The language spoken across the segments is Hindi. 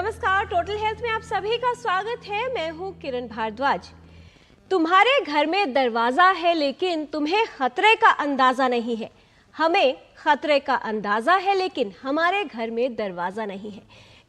नमस्कार, टोटल हेल्थ में आप सभी का स्वागत है। मैं हूँ किरण भारद्वाज। तुम्हारे घर में दरवाजा है लेकिन तुम्हें खतरे का अंदाजा नहीं है। हमें खतरे का अंदाजा है लेकिन हमारे घर में दरवाजा नहीं है।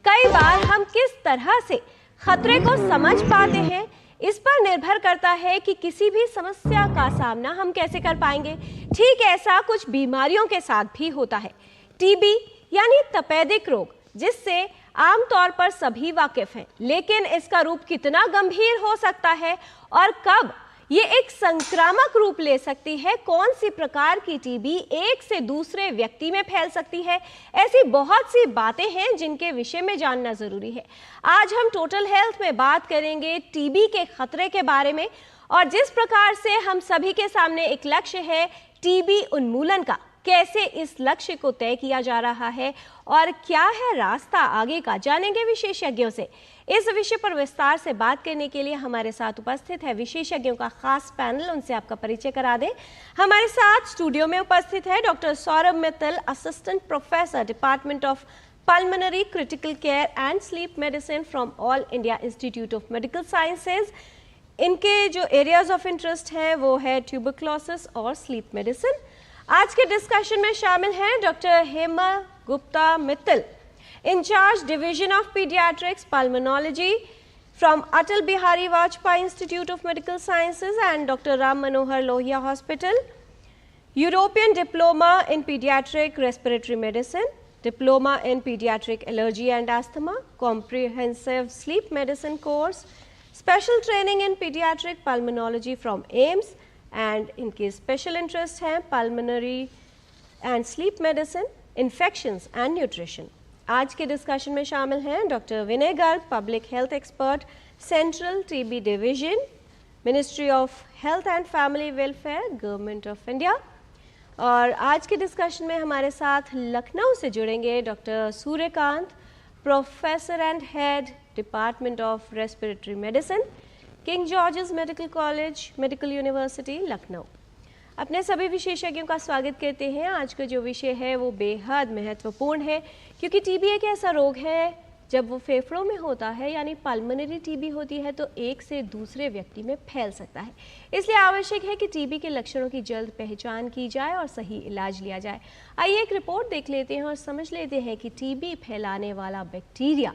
कई बार हम किस तरह से खतरे को समझ पाते हैं इस पर निर्भर करता है कि किसी भी समस्या का सामना हम कैसे कर पाएंगे। ठीक ऐसा कुछ बीमारियों के साथ भी होता है। टीबी यानी तपेदिक रोग, जिससे आमतौर पर सभी वाकिफ हैं, लेकिन इसका रूप कितना गंभीर हो सकता है और कब ये एक संक्रामक रूप ले सकती है, कौन सी प्रकार की टीबी एक से दूसरे व्यक्ति में फैल सकती है, ऐसी बहुत सी बातें हैं जिनके विषय में जानना जरूरी है। आज हम टोटल हेल्थ में बात करेंगे टीबी के खतरे के बारे में और जिस प्रकार से हम सभी के सामने एक लक्ष्य है टीबी उन्मूलन का, कैसे इस लक्ष्य को तय किया जा रहा है और क्या है रास्ता आगे का, जानेंगे विशेषज्ञों से। इस विषय पर विस्तार से बात करने के लिए हमारे साथ उपस्थित है विशेषज्ञों का खास पैनल। उनसे आपका परिचय करा दें। हमारे साथ स्टूडियो में उपस्थित है doctor Saurabh Mittal, assistant professor, department of pulmonary critical care and sleep medicine from all India institute of medical sciences. इनके जो एरियाज ऑफ इंटरेस्ट है वो है ट्यूबरक्लोसिस और स्लीप मेडिसिन। आज के डिस्कशन में शामिल हैं doctor Hema Gupta Mittal, incharge division of paediatrics pulmonology from Atal Bihari Vajpayee institute of medical sciences and doctor Ram Manohar Lohia hospital, European diploma in paediatric respiratory medicine, diploma in paediatric allergy and asthma, comprehensive sleep medicine course, special training in paediatric pulmonology from AIIMS and इनके स्पेशल इंटरेस्ट हैं pulmonary and sleep medicine, infections and nutrition. आज के डिस्कशन में शामिल हैं doctor Vinay Garg, public health expert, central TB division, ministry of health and family welfare, government of India. और आज के डिस्कशन में हमारे साथ लखनऊ से जुड़ेंगे doctor Suryakant, professor and head, department of respiratory medicine, King George's medical college, medical university, Lucknow. अपने सभी विशेषज्ञों का स्वागत करते हैं। आज का जो विषय है वो बेहद महत्वपूर्ण है क्योंकि टीबी एक ऐसा रोग है जब वो फेफड़ों में होता है यानी पल्मोनरी टीबी होती है तो एक से दूसरे व्यक्ति में फैल सकता है। इसलिए आवश्यक है कि टीबी के लक्षणों की जल्द पहचान की जाए और सही इलाज लिया जाए। आइए एक रिपोर्ट देख लेते हैं और समझ लेते हैं कि टीबी फैलाने वाला बैक्टीरिया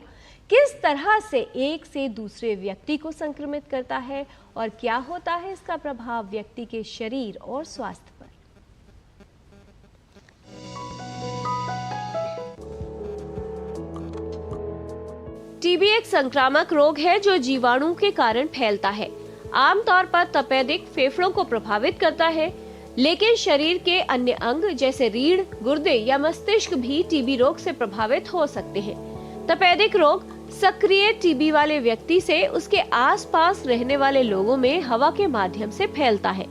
किस तरह से एक से दूसरे व्यक्ति को संक्रमित करता है और क्या होता है इसका प्रभाव व्यक्ति के शरीर और स्वास्थ्य पर। टीबी एक संक्रामक रोग है जो जीवाणु के कारण फैलता है। आमतौर पर तपेदिक फेफड़ों को प्रभावित करता है, लेकिन शरीर के अन्य अंग जैसे रीढ़, गुर्दे या मस्तिष्क भी टीबी रोग से प्रभावित हो सकते हैं। तपेदिक रोग सक्रिय टीबी वाले व्यक्ति से उसके आसपास रहने वाले लोगों में हवा के माध्यम से फैलता है।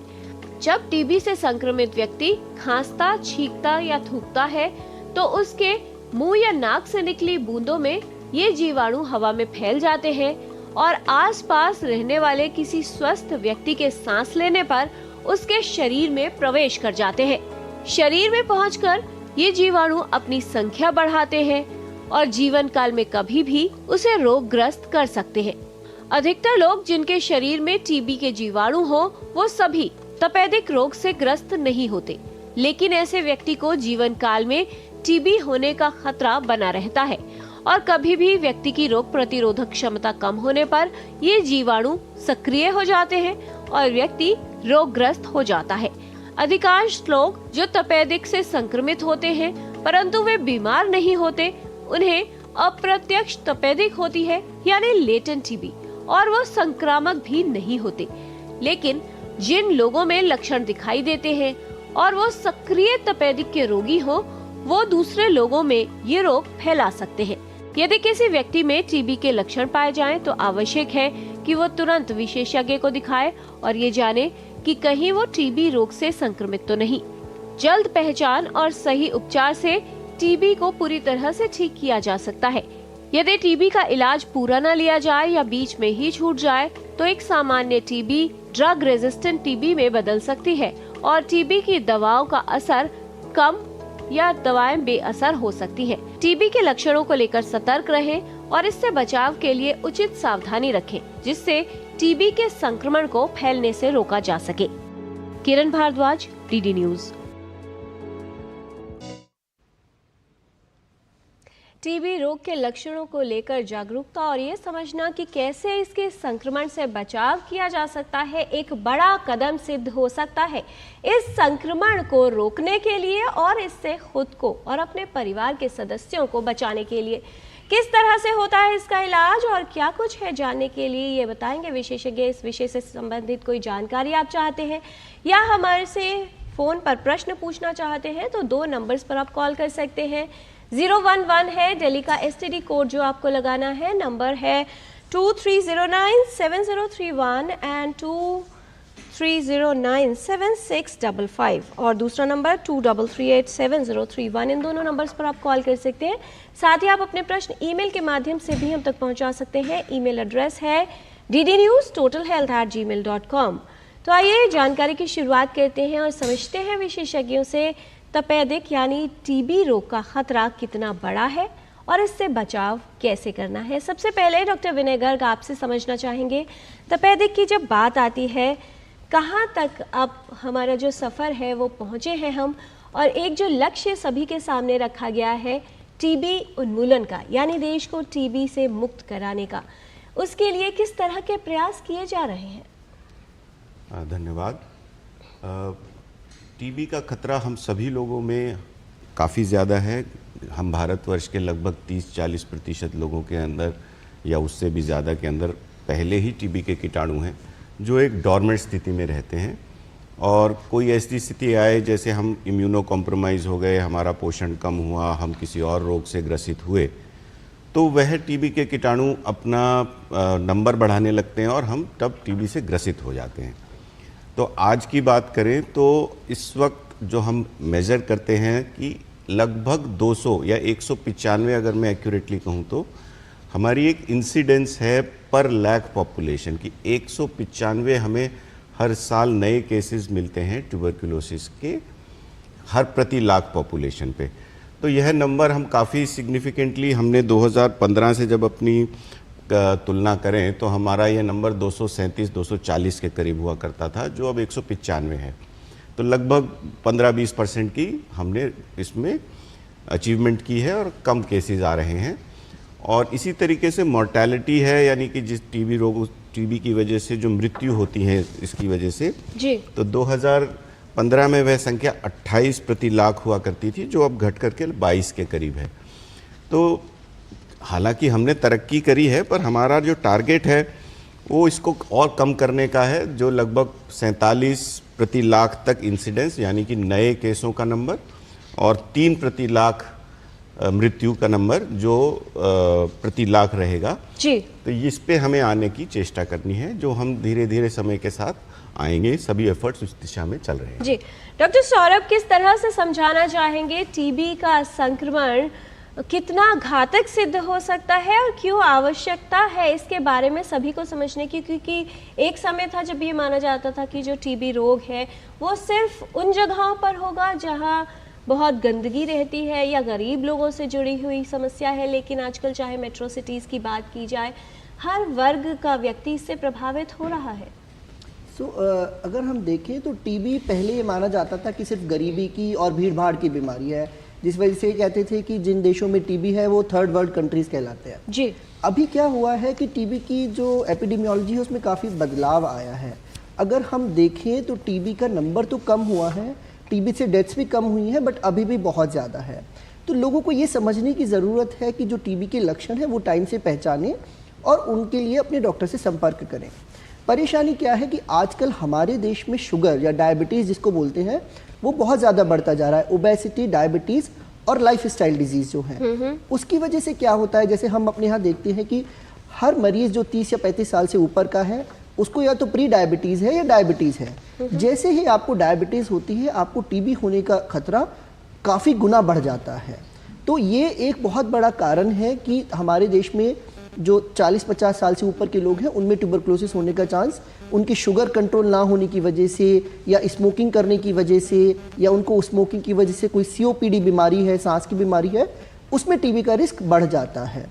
जब टीबी से संक्रमित व्यक्ति खांसता, छींकता या थूकता है तो उसके मुंह या नाक से निकली बूंदों में ये जीवाणु हवा में फैल जाते हैं और आसपास रहने वाले किसी स्वस्थ व्यक्ति के सांस लेने पर उसके शरीर में प्रवेश कर जाते हैं। शरीर में पहुंचकर ये जीवाणु अपनी संख्या बढ़ाते हैं और जीवन काल में कभी भी उसे रोगग्रस्त कर सकते हैं। अधिकतर लोग जिनके शरीर में टीबी के जीवाणु हो वो सभी तपेदिक रोग से ग्रस्त नहीं होते, लेकिन ऐसे व्यक्ति को जीवन काल में टीबी होने का खतरा बना रहता है और कभी भी व्यक्ति की रोग प्रतिरोधक क्षमता कम होने पर ये जीवाणु सक्रिय हो जाते हैं और व्यक्ति रोगग्रस्त हो जाता है। अधिकांश लोग जो तपेदिक से संक्रमित होते हैं परंतु वे बीमार नहीं होते, उन्हें अप्रत्यक्ष तपेदिक होती है यानी लेटेंट टीबी और वो संक्रामक भी नहीं होते। लेकिन जिन लोगों में लक्षण दिखाई देते हैं और वो सक्रिय तपेदिक के रोगी हो, वो दूसरे लोगों में ये रोग फैला सकते हैं। यदि किसी व्यक्ति में टीबी के लक्षण पाए जाएं, तो आवश्यक है कि वो तुरंत विशेषज्ञ को दिखाए और ये जाने कि कहीं वो टीबी रोग से संक्रमित तो नहीं। जल्द पहचान और सही उपचार से टीबी को पूरी तरह से ठीक किया जा सकता है। यदि टीबी का इलाज पूरा न लिया जाए या बीच में ही छूट जाए तो एक सामान्य टीबी ड्रग रेजिस्टेंट टीबी में बदल सकती है और टीबी की दवाओं का असर कम या दवाएं बेअसर हो सकती हैं। टीबी के लक्षणों को लेकर सतर्क रहें और इससे बचाव के लिए उचित सावधानी रखें, जिससे टीबी के संक्रमण को फैलने से रोका जा सके। किरण भारद्वाज, डीडी न्यूज। टीबी रोग के लक्षणों को लेकर जागरूकता और ये समझना कि कैसे इसके संक्रमण से बचाव किया जा सकता है एक बड़ा कदम सिद्ध हो सकता है इस संक्रमण को रोकने के लिए और इससे खुद को और अपने परिवार के सदस्यों को बचाने के लिए। किस तरह से होता है इसका इलाज और क्या कुछ है जानने के लिए ये बताएंगे विशेषज्ञ। इस विषय से संबंधित कोई जानकारी आप चाहते हैं या हमारे से फोन पर प्रश्न पूछना चाहते हैं तो 2 नंबर्स पर आप कॉल कर सकते हैं। 011 है दिल्ली का STD कोड जो आपको लगाना है, नंबर है 23097031 एंड 23097655 और दूसरा नंबर 23387031। इन दोनों नंबर्स पर आप कॉल कर सकते हैं। साथ ही आप अपने प्रश्न ईमेल के माध्यम से भी हम तक पहुंचा सकते हैं। ईमेल एड्रेस है ddnewstotalhealth@gmail.com। तो आइए जानकारी की शुरुआत करते हैं और समझते हैं विशेषज्ञों से तपेदिक यानी टीबी रोग का खतरा कितना बड़ा है और इससे बचाव कैसे करना है। सबसे पहले डॉक्टर विनय गर्ग आपसे समझना चाहेंगे, तपेदिक की जब बात आती है कहाँ तक अब हमारा जो सफ़र है वो पहुँचे हैं हम, और एक जो लक्ष्य सभी के सामने रखा गया है टीबी उन्मूलन का, यानी देश को टीबी से मुक्त कराने का, उसके लिए किस तरह के प्रयास किए जा रहे हैं? धन्यवाद। टीबी का खतरा हम सभी लोगों में काफ़ी ज़्यादा है। हम भारतवर्ष के लगभग 30-40% लोगों के अंदर या उससे भी ज़्यादा के अंदर पहले ही टीबी के कीटाणु हैं जो एक डॉर्मेंट स्थिति में रहते हैं, और कोई ऐसी स्थिति आए जैसे हम इम्यूनो कॉम्प्रोमाइज़ हो गए, हमारा पोषण कम हुआ, हम किसी और रोग से ग्रसित हुए, तो वह टीबी के कीटाणु अपना नंबर बढ़ाने लगते हैं और हम तब टीबी से ग्रसित हो जाते हैं। तो आज की बात करें तो इस वक्त जो हम मेज़र करते हैं कि लगभग 200 या 195 अगर मैं एक्यूरेटली कहूँ तो हमारी एक इंसिडेंस है पर लाख पॉपुलेशन की। 195 हमें हर साल नए केसेस मिलते हैं ट्यूबरकुलोसिस के हर प्रति लाख पॉपुलेशन पे। तो यह नंबर हम काफ़ी सिग्निफिकेंटली हमने 2015 से जब अपनी तुलना करें तो हमारा यह नंबर 237-240 के करीब हुआ करता था, जो अब 195 है। तो लगभग 15-20% की हमने इसमें अचीवमेंट की है और कम केसेस आ रहे हैं। और इसी तरीके से मॉर्टेलिटी है, यानी कि जिस टीबी की वजह से जो मृत्यु होती है इसकी वजह से जी, तो 2015 में वह संख्या 28 प्रति लाख हुआ करती थी, जो अब घट करके 22 के करीब है। तो हालांकि हमने तरक्की करी है, पर हमारा जो टारगेट है वो इसको और कम करने का है, जो लगभग 47 प्रति लाख तक इंसिडेंस यानी कि नए केसों का नंबर और 3 प्रति लाख मृत्यु का नंबर जो प्रति लाख रहेगा जी। तो इस पे हमें आने की चेष्टा करनी है, जो हम धीरे धीरे समय के साथ आएंगे। सभी एफर्ट्स उस दिशा में चल रहे हैं जी। डॉक्टर सौरभ, किस तरह से समझाना चाहेंगे टीबी का संक्रमण कितना घातक सिद्ध हो सकता है और क्यों आवश्यकता है इसके बारे में सभी को समझने की? क्योंकि एक समय था जब ये माना जाता था कि जो टीबी रोग है वो सिर्फ उन जगहों पर होगा जहां बहुत गंदगी रहती है या गरीब लोगों से जुड़ी हुई समस्या है, लेकिन आजकल चाहे मेट्रो सिटीज़ की बात की जाए, हर वर्ग का व्यक्ति इससे प्रभावित हो रहा है। अगर हम देखें तो टीबी पहले ये माना जाता था कि सिर्फ गरीबी की और भीड़ भाड़ की बीमारी है, जिस वजह से कहते थे कि जिन देशों में टीबी है वो थर्ड वर्ल्ड कंट्रीज कहलाते हैं जी। अभी क्या हुआ है कि टीबी की जो एपिडेमियोलॉजी है उसमें काफ़ी बदलाव आया है। अगर हम देखें तो टीबी का नंबर तो कम हुआ है, टीबी से डेथ्स भी कम हुई हैं, बट अभी भी बहुत ज़्यादा है। तो लोगों को ये समझने की ज़रूरत है कि जो टीबी के लक्षण हैं वो टाइम से पहचानें और उनके लिए अपने डॉक्टर से संपर्क करें। परेशानी क्या है कि आजकल हमारे देश में शुगर या डायबिटीज़ जिसको बोलते हैं वो बहुत ज़्यादा बढ़ता जा रहा है। ओबेसिटी, डायबिटीज़ और लाइफ स्टाइल डिजीज़ जो है उसकी वजह से क्या होता है, जैसे हम अपने यहाँ देखते हैं कि हर मरीज़ जो 30 या 35 साल से ऊपर का है उसको या तो प्री डायबिटीज़ है या डायबिटीज़ है। जैसे ही आपको डायबिटीज़ होती है आपको टीबी होने का खतरा काफ़ी गुना बढ़ जाता है। तो ये एक बहुत बड़ा कारण है कि हमारे देश में जो 40-50 साल से ऊपर के लोग हैं उनमें ट्यूबरकुलोसिस होने का चांस उनकी शुगर कंट्रोल ना होने की वजह से या स्मोकिंग करने की वजह से या उनको स्मोकिंग की वजह से कोई COPD बीमारी है, सांस की बीमारी है, उसमें टीबी का रिस्क बढ़ जाता है।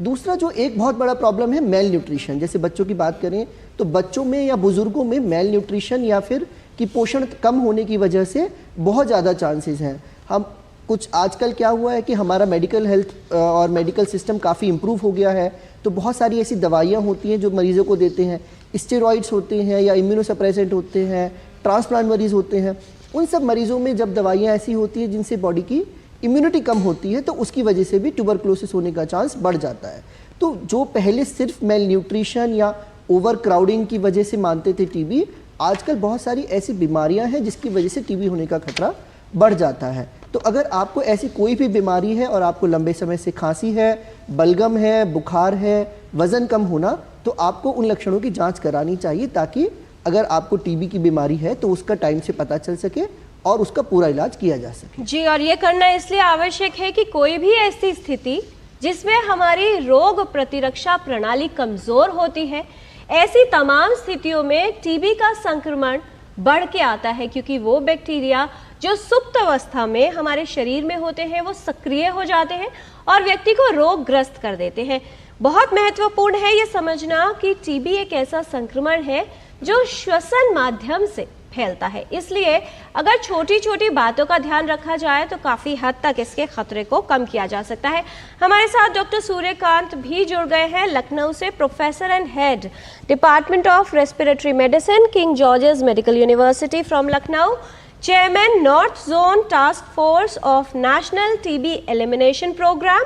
दूसरा जो एक बहुत बड़ा प्रॉब्लम है मेल न्यूट्रिशन, जैसे बच्चों की बात करें तो बच्चों में या बुजुर्गों में मेल न्यूट्रिशन या फिर कि पोषण कम होने की वजह से बहुत ज़्यादा चांसेस हैं। हम कुछ आजकल क्या हुआ है कि हमारा मेडिकल हेल्थ और मेडिकल सिस्टम काफ़ी इम्प्रूव हो गया है, तो बहुत सारी ऐसी दवाइयाँ होती हैं जो मरीज़ों को देते हैं, स्टेरॉइड्स होते हैं या इम्यूनोसप्रेसेंट होते हैं, ट्रांसप्लांट मरीज़ होते हैं। उन सब मरीज़ों में जब दवाइयाँ ऐसी होती हैं जिनसे बॉडी की इम्यूनिटी कम होती है तो उसकी वजह से भी ट्यूबरक्लोसिस होने का चांस बढ़ जाता है। तो जो पहले सिर्फ मेल न्यूट्रिशन या ओवर क्राउडिंग की वजह से मानते थे टीबी, आजकल बहुत सारी ऐसी बीमारियां हैं जिसकी वजह से टीबी होने का खतरा बढ़ जाता है। तो अगर आपको ऐसी कोई भी बीमारी है और आपको लंबे समय से खांसी है, बलगम है, बुखार है, वज़न कम होना, तो आपको उन लक्षणों की जांच करानी चाहिए ताकि अगर आपको टीबी की बीमारी है तो उसका टाइम से पता चल सके और उसका पूरा इलाज किया जा सके। जी, और ये करना इसलिए आवश्यक है कि कोई भी ऐसी स्थिति जिसमें हमारी रोग प्रतिरक्षा प्रणाली कमजोर होती है, ऐसी तमाम स्थितियों में टीबी का संक्रमण बढ़ के आता है, क्योंकि वो बैक्टीरिया जो सुप्त अवस्था में हमारे शरीर में होते हैं वो सक्रिय हो जाते हैं और व्यक्ति को रोगग्रस्त कर देते हैं। बहुत महत्वपूर्ण है ये समझना कि टीबी एक ऐसा संक्रमण है जो श्वसन माध्यम से फैलता है, इसलिए अगर छोटी छोटी बातों का ध्यान रखा जाए तो काफी हद तक इसके खतरे को कम किया जा सकता है। हमारे साथ डॉक्टर सूर्यकांत भी जुड़ गए हैं लखनऊ से, professor and head department of respiratory medicine, King George's Medical University from Lucknow, chairman north zone task force of national TB elimination programme.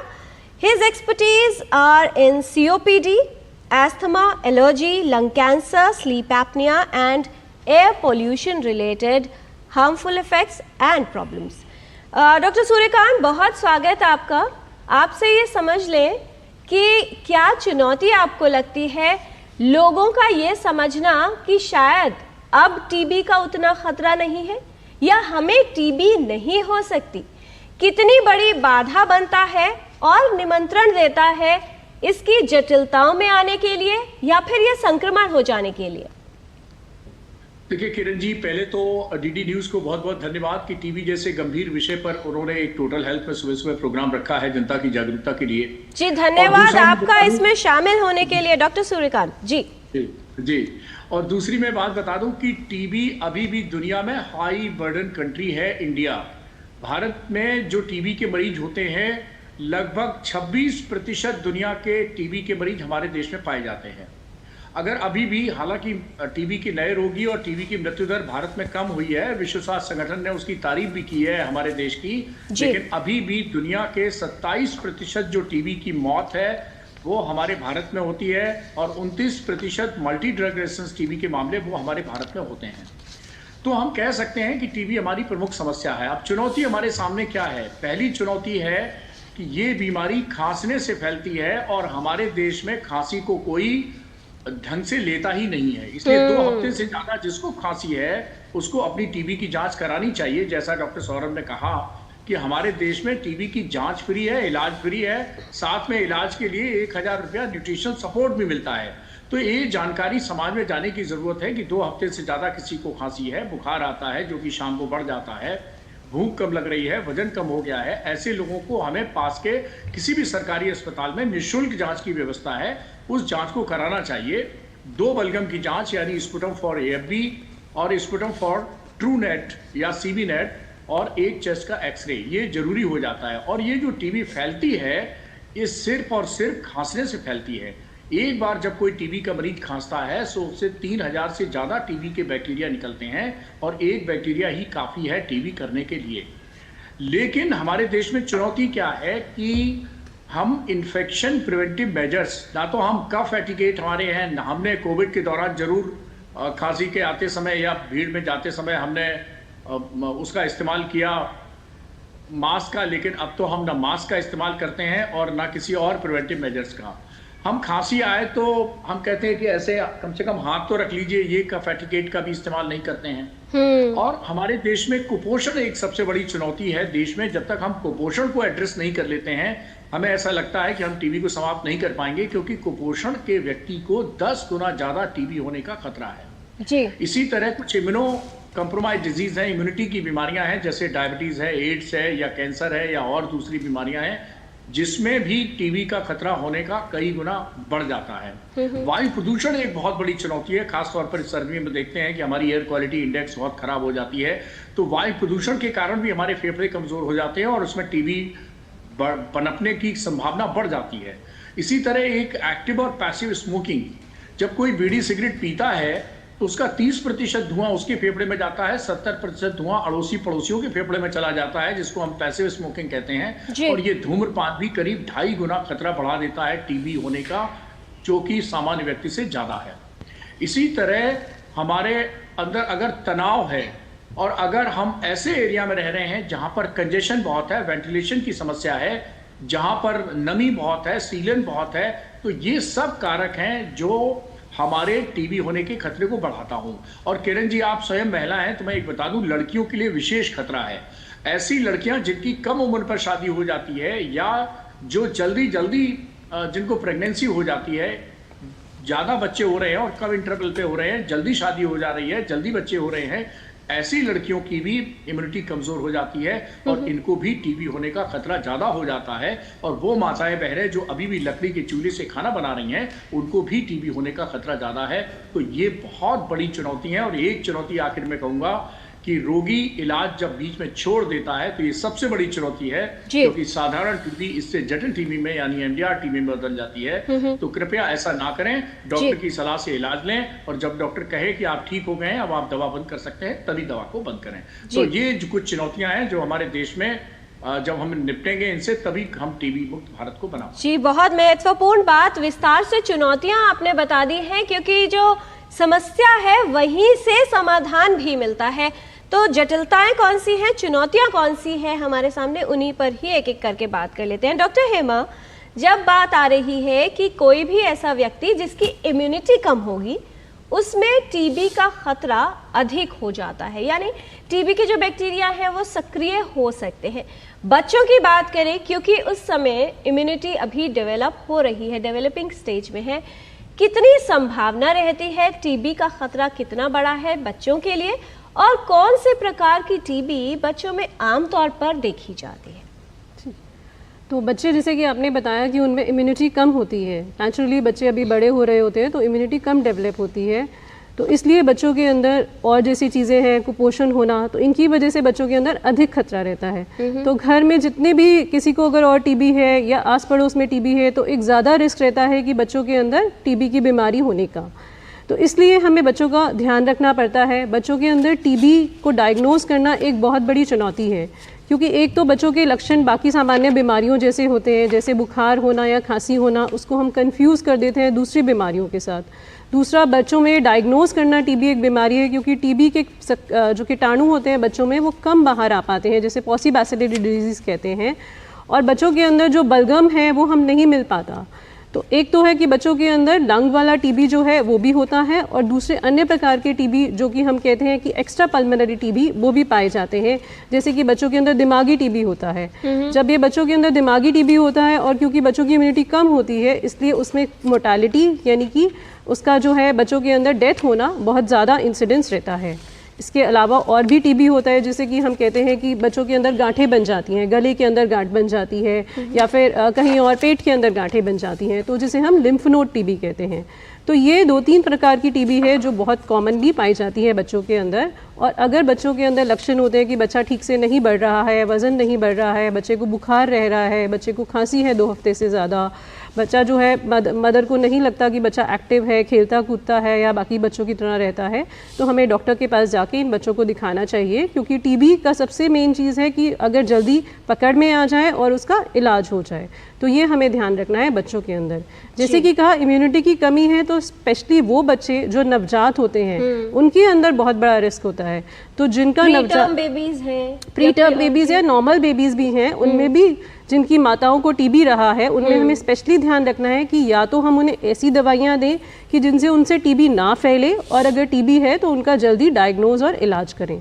His expertise are in COPD, asthma, allergy, lung cancer, sleep apnea and air pollution related harmful effects and problems. Doctor Suryakant, बहुत स्वागत आपका। आपसे ये समझ लें कि क्या चुनौती आपको लगती है लोगों का ये समझना कि शायद अब टीबी का उतना खतरा नहीं है या हमें टीबी नहीं हो सकती, कितनी बड़ी बाधा बनता है और निमंत्रण देता है इसकी जटिलताओं में आने के लिए या फिर ये संक्रमण हो जाने के लिए? देखिए किरण जी, पहले तो डीडी न्यूज को बहुत बहुत धन्यवाद कि टीबी जैसे गंभीर विषय पर उन्होंने एक टोटल हेल्थ में सुबह सुबह प्रोग्राम रखा है जनता की जागरूकता के लिए। जी धन्यवाद आपका इसमें शामिल होने के लिए डॉक्टर सूर्यकांत जी। जी, और दूसरी मैं बात बता दूं कि टीबी अभी भी दुनिया में हाई बर्डन कंट्री है इंडिया। भारत में जो टीबी के मरीज होते हैं लगभग 26% दुनिया के टीबी के मरीज हमारे देश में पाए जाते हैं। अगर अभी भी, हालांकि टीबी के नए रोगी और टीबी की मृत्यु दर भारत में कम हुई है, विश्व स्वास्थ्य संगठन ने उसकी तारीफ भी की है हमारे देश की, लेकिन अभी भी दुनिया के 27% जो टीबी की मौत है वो हमारे भारत में होती है और 29% मल्टी ड्रग रेजिस्टेंस टीबी के मामले वो हमारे भारत में होते हैं। तो हम कह सकते हैं कि टीबी हमारी प्रमुख समस्या है। अब चुनौती हमारे सामने क्या है? पहली चुनौती है कि ये बीमारी खांसने से फैलती है और हमारे देश में खांसी को कोई ढंग से लेता ही नहीं है, इसलिए 2 हफ्ते से ज्यादा जिसको खांसी है उसको अपनी टीबी की जांच करानी चाहिए। जैसा डॉक्टर सौरभ ने कहा कि हमारे देश में टीबी की जांच फ्री है, इलाज फ्री है, साथ में इलाज के लिए 1000 रुपया न्यूट्रिशन सपोर्ट भी मिलता है। तो ये जानकारी समाज में जाने की जरूरत है कि 2 हफ्ते से ज्यादा किसी को खांसी है, बुखार आता है जो कि शाम को बढ़ जाता है, भूख कम लग रही है, वजन कम हो गया है, ऐसे लोगों को हमें पास के किसी भी सरकारी अस्पताल में निःशुल्क जांच की व्यवस्था है, उस जांच को कराना चाहिए। 2 बलगम की जांच यानी स्पुटम फॉर AFB और स्पुटम फॉर ट्रू नेट या CB नेट और एक चेस्ट का एक्सरे, ये जरूरी हो जाता है। और ये जो टीबी फैलती है ये सिर्फ और सिर्फ खांसने से फैलती है। एक बार जब कोई टीबी का मरीज खांसता है तो उससे 3000 से ज्यादा टीबी के बैक्टीरिया निकलते हैं और एक बैक्टीरिया ही काफी है टीबी करने के लिए। लेकिन हमारे देश में चुनौती क्या है कि हम इन्फेक्शन प्रिवेंटिव मेजर्स, ना तो हम कफ एटिकेट हमारे हैं, हमने कोविड के दौरान जरूर खांसी के आते समय या भीड़ में जाते समय हमने उसका इस्तेमाल किया मास्क का, लेकिन अब तो हम ना मास्क का इस्तेमाल करते हैं और ना किसी और प्रिवेंटिव मेजर्स का। हम खांसी आए तो हम कहते हैं कि ऐसे कम से कम हाथ तो रख लीजिए, ये कफ एटिकेट का भी इस्तेमाल नहीं करते हैं। और हमारे देश में कुपोषण एक सबसे बड़ी चुनौती है देश में। जब तक हम कुपोषण को एड्रेस नहीं कर लेते हैं हमें ऐसा लगता है कि हम टीबी को समाप्त नहीं कर पाएंगे, क्योंकि कुपोषण के व्यक्ति को 10 गुना ज्यादा टीबी होने का खतरा है जी। इसी तरह कुछ इम्यूनो कंप्रोमाइज डिजीज है, इम्यूनिटी की बीमारियां हैं, जैसे डायबिटीज है, एड्स है या कैंसर है या और दूसरी बीमारियां हैं, जिसमें भी टीबी का खतरा होने का कई गुना बढ़ जाता है। वायु प्रदूषण एक बहुत बड़ी चुनौती है, खासतौर पर इस सर्वे में देखते हैं कि हमारी एयर क्वालिटी इंडेक्स बहुत खराब हो जाती है, तो वायु प्रदूषण के कारण भी हमारे फेफड़े कमजोर हो जाते हैं और उसमें टीबी पनपने की संभावना बढ़ जाती है। इसी तरह एक एक्टिव और पैसिव स्मोकिंग, जब कोई बीड़ी सिगरेट पीता है तो उसका 30% धुआं उसके फेफड़े में जाता है, 70% धुआं अड़ोसी पड़ोसियों के फेफड़े में चला जाता है, जिसको हम पैसिव स्मोकिंग कहते हैं। और ये धूम्रपान भी करीब 2.5 गुना खतरा बढ़ा देता है टीबी होने का, जो कि सामान्य व्यक्ति से ज्यादा है। इसी तरह हमारे अंदर अगर तनाव है और अगर हम ऐसे एरिया में रह रहे हैं जहां पर कंजेशन बहुत है, वेंटिलेशन की समस्या है, जहां पर नमी बहुत है, सीलन बहुत है, तो ये सब कारक हैं जो हमारे टीबी होने के खतरे को बढ़ाता हूं। और किरण जी, आप स्वयं महिला हैं, तो मैं एक बता दूं, लड़कियों के लिए विशेष खतरा है। ऐसी लड़कियां जिनकी कम उम्र पर शादी हो जाती है या जो जल्दी जिनको प्रेगनेंसी हो जाती है, ज्यादा बच्चे हो रहे हैं और कम इंटरवल पे हो रहे हैं, जल्दी शादी हो जा रही है, जल्दी बच्चे हो रहे हैं, ऐसी लड़कियों की भी इम्यूनिटी कमजोर हो जाती है और इनको भी टीबी होने का खतरा ज्यादा हो जाता है। और वो माताएं बहनें जो अभी भी लकड़ी के चूल्हे से खाना बना रही हैं, उनको भी टीबी होने का खतरा ज्यादा है। तो ये बहुत बड़ी चुनौती है। और एक चुनौती आखिर में कहूंगा कि रोगी इलाज जब बीच में छोड़ देता है तो ये सबसे बड़ी चुनौती है, क्योंकि साधारण टीबी इससे जटिल टीबी में यानी एमडीआर टीबी में बदल जाती है। तो कृपया ऐसा ना करें, डॉक्टर की सलाह से इलाज लें और जब डॉक्टर कहे कि आप ठीक हो गए हैं, अब आप दवा बंद कर सकते हैं, तभी दवा को बंद करें। तो ये जो कुछ चुनौतियां हैं जो हमारे देश में, जब हम निपटेंगे इनसे तभी हम टीबी मुक्त भारत को बनाएंगे। जी, बहुत महत्वपूर्ण बात, विस्तार से चुनौतियां आपने बता दी हैं, क्योंकि जो समस्या है वहीं से समाधान भी मिलता है। तो जटिलताएं कौन सी हैं, चुनौतियां कौन सी हैं हमारे सामने, उन्हीं पर ही एक एक करके बात कर लेते हैं। डॉक्टर हेमा, जब बात आ रही है कि कोई भी ऐसा व्यक्ति जिसकी इम्यूनिटी कम होगी, उसमें टीबी का खतरा अधिक हो जाता है, यानी टीबी के जो बैक्टीरिया है वो सक्रिय हो सकते हैं। बच्चों की बात करें, क्योंकि उस समय इम्यूनिटी अभी डेवलप हो रही है, डेवलपिंग स्टेज में है, कितनी संभावना रहती है, टीबी का खतरा कितना बड़ा है बच्चों के लिए, और कौन से प्रकार की टीबी बच्चों में आमतौर पर देखी जाती है? तो बच्चे, जैसे कि आपने बताया कि उनमें इम्यूनिटी कम होती है, नेचुरली बच्चे अभी बड़े हो रहे होते हैं तो इम्यूनिटी कम डेवलप होती है, तो इसलिए बच्चों के अंदर और जैसी चीज़ें हैं, कुपोषण होना, तो इनकी वजह से बच्चों के अंदर अधिक खतरा रहता है। तो घर में जितने भी किसी को अगर और टीबी है या आस पड़ोस में टीबी है, तो एक ज़्यादा रिस्क रहता है कि बच्चों के अंदर टीबी की बीमारी होने का। तो इसलिए हमें बच्चों का ध्यान रखना पड़ता है। बच्चों के अंदर टीबी को डायग्नोज करना एक बहुत बड़ी चुनौती है, क्योंकि एक तो बच्चों के लक्षण बाकी सामान्य बीमारियों जैसे होते हैं, जैसे बुखार होना या खांसी होना, उसको हम कंफ्यूज कर देते हैं दूसरी बीमारियों के साथ। दूसरा, बच्चों में डायग्नोज करना टीबी एक बीमारी है, क्योंकि टीबी के जो कीटाणु होते हैं बच्चों में वो कम बाहर आ पाते हैं, जैसे पॉलीबैसिलरी डिजीज़ कहते हैं, और बच्चों के अंदर जो बलगम है वो हम नहीं मिल पाता। तो एक तो है कि बच्चों के अंदर लंग वाला टीबी जो है वो भी होता है, और दूसरे अन्य प्रकार के टीबी जो कि हम कहते हैं कि एक्स्ट्रा पल्मोनरी टीबी, वो भी पाए जाते हैं। जैसे कि बच्चों के अंदर दिमागी टीबी होता है। जब ये बच्चों के अंदर दिमागी टीबी होता है, और क्योंकि बच्चों की इम्यूनिटी कम होती है, इसलिए उसमें मोर्टालिटी यानी कि उसका जो है बच्चों के अंदर डेथ होना बहुत ज़्यादा इंसिडेंस रहता है। इसके अलावा और भी टीबी होता है, जैसे कि हम कहते हैं कि बच्चों के अंदर गांठें बन जाती हैं, गले के अंदर गांठ बन जाती है, या फिर कहीं और पेट के अंदर गांठें बन जाती हैं, तो जिसे हम लिम्फ नोड टीबी कहते हैं। तो ये 2-3 प्रकार की टीबी है जो बहुत कॉमनली पाई जाती है बच्चों के अंदर। और अगर बच्चों के अंदर लक्षण होते हैं कि बच्चा ठीक से नहीं बढ़ रहा है, वज़न नहीं बढ़ रहा है, बच्चे को बुखार रह रहा है, बच्चे को खांसी है 2 हफ्ते से ज़्यादा, बच्चा जो है मदर को नहीं लगता कि बच्चा एक्टिव है, खेलता कूदता है या बाकी बच्चों की तरह रहता है, तो हमें डॉक्टर के पास जाके इन बच्चों को दिखाना चाहिए, क्योंकि टीबी का सबसे मेन चीज़ है कि अगर जल्दी पकड़ में आ जाए और उसका इलाज हो जाए, तो ये हमें ध्यान रखना है बच्चों के अंदर। जैसे कि कहा, इम्यूनिटी की कमी है, तो स्पेशली वो बच्चे जो नवजात होते हैं उनके अंदर बहुत बड़ा रिस्क होता है। तो जिनका नवजात बेबीज हैं, प्रीटर्म बेबीज या नॉर्मल बेबीज भी हैं, उनमें भी जिनकी माताओं को टीबी रहा है, उनमें हमें स्पेशली ध्यान रखना है कि या तो हम उन्हें ऐसी दवाइयाँ दें कि जिनसे उनसे टीबी ना फैले, और अगर टीबी है तो उनका जल्दी डायग्नोज और इलाज करें।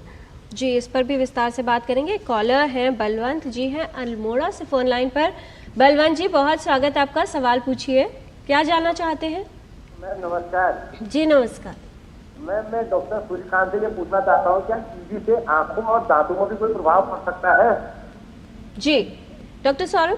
जी, इस पर भी विस्तार से बात करेंगे। कॉलर हैं बलवंत जी हैं अल्मोड़ा से फोन लाइन पर। बलवंत जी, बहुत स्वागत आपका, सवाल पूछिए, क्या जानना चाहते हैं? मैम नमस्कार। जी नमस्कार। मैं डॉक्टर सूर्यकांत से ये पूछना चाहता हूँ, क्या टीबी से आंखों और दांतों में भी कोई प्रभाव पड़ सकता है? जी डॉक्टर सौरभ।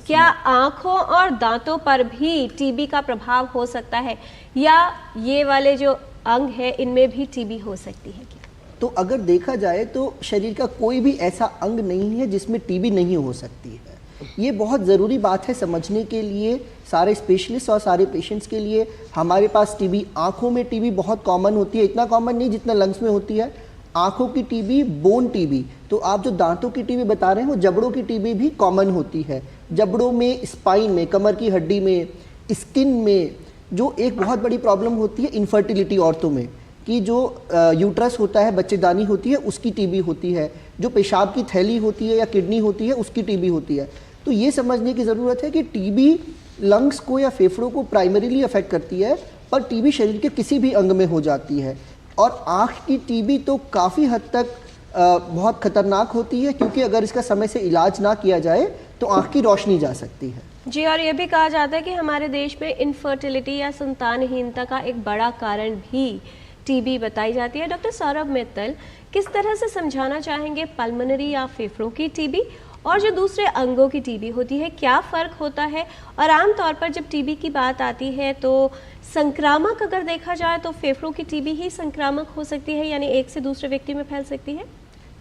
क्या आंखों और दांतों पर भी टीबी का प्रभाव हो सकता है, या ये वाले जो अंग है इनमें भी टीबी हो सकती है क्या? तो अगर देखा जाए तो शरीर का कोई भी ऐसा अंग नहीं है जिसमें टीबी नहीं हो सकती है। ये बहुत ज़रूरी बात है समझने के लिए, सारे स्पेशलिस्ट और सारे पेशेंट्स के लिए। हमारे पास टीबी, आँखों में टीबी बहुत कॉमन होती है, इतना कॉमन नहीं जितना लंग्स में होती है। आँखों की टीबी, बोन टीबी, तो आप जो दांतों की टीबी बता रहे हैं वो जबड़ों की टीबी भी कॉमन होती है। जबड़ों में, स्पाइन में, कमर की हड्डी में, स्किन में जो एक बहुत बड़ी प्रॉब्लम होती है इनफर्टिलिटी औरतों में, कि जो यूट्रस होता है, बच्चेदानी होती है, उसकी टीबी होती है। जो पेशाब की थैली होती है या किडनी होती है उसकी टीबी होती है। तो ये समझने की ज़रूरत है कि टीबी लंग्स को या फेफड़ों को प्राइमरीली अफेक्ट करती है, पर टीबी शरीर के किसी भी अंग में हो जाती है। और आँख की टीबी तो काफ़ी हद तक बहुत खतरनाक होती है, क्योंकि अगर इसका समय से इलाज ना किया जाए तो आँख की रोशनी जा सकती है। जी, और ये भी कहा जाता है कि हमारे देश में इनफर्टिलिटी या संतानहीनता का एक बड़ा कारण भी टीबी बताई जाती है। डॉक्टर सौरभ मित्तल, किस तरह से समझाना चाहेंगे पल्मोनरी या फेफड़ों की टीबी और जो दूसरे अंगों की टीबी होती है, क्या फ़र्क होता है? और आमतौर पर जब टीबी की बात आती है तो संक्रामक अगर देखा जाए तो फेफड़ों की टीबी ही संक्रामक हो सकती है, यानी एक से दूसरे व्यक्ति में फैल सकती है?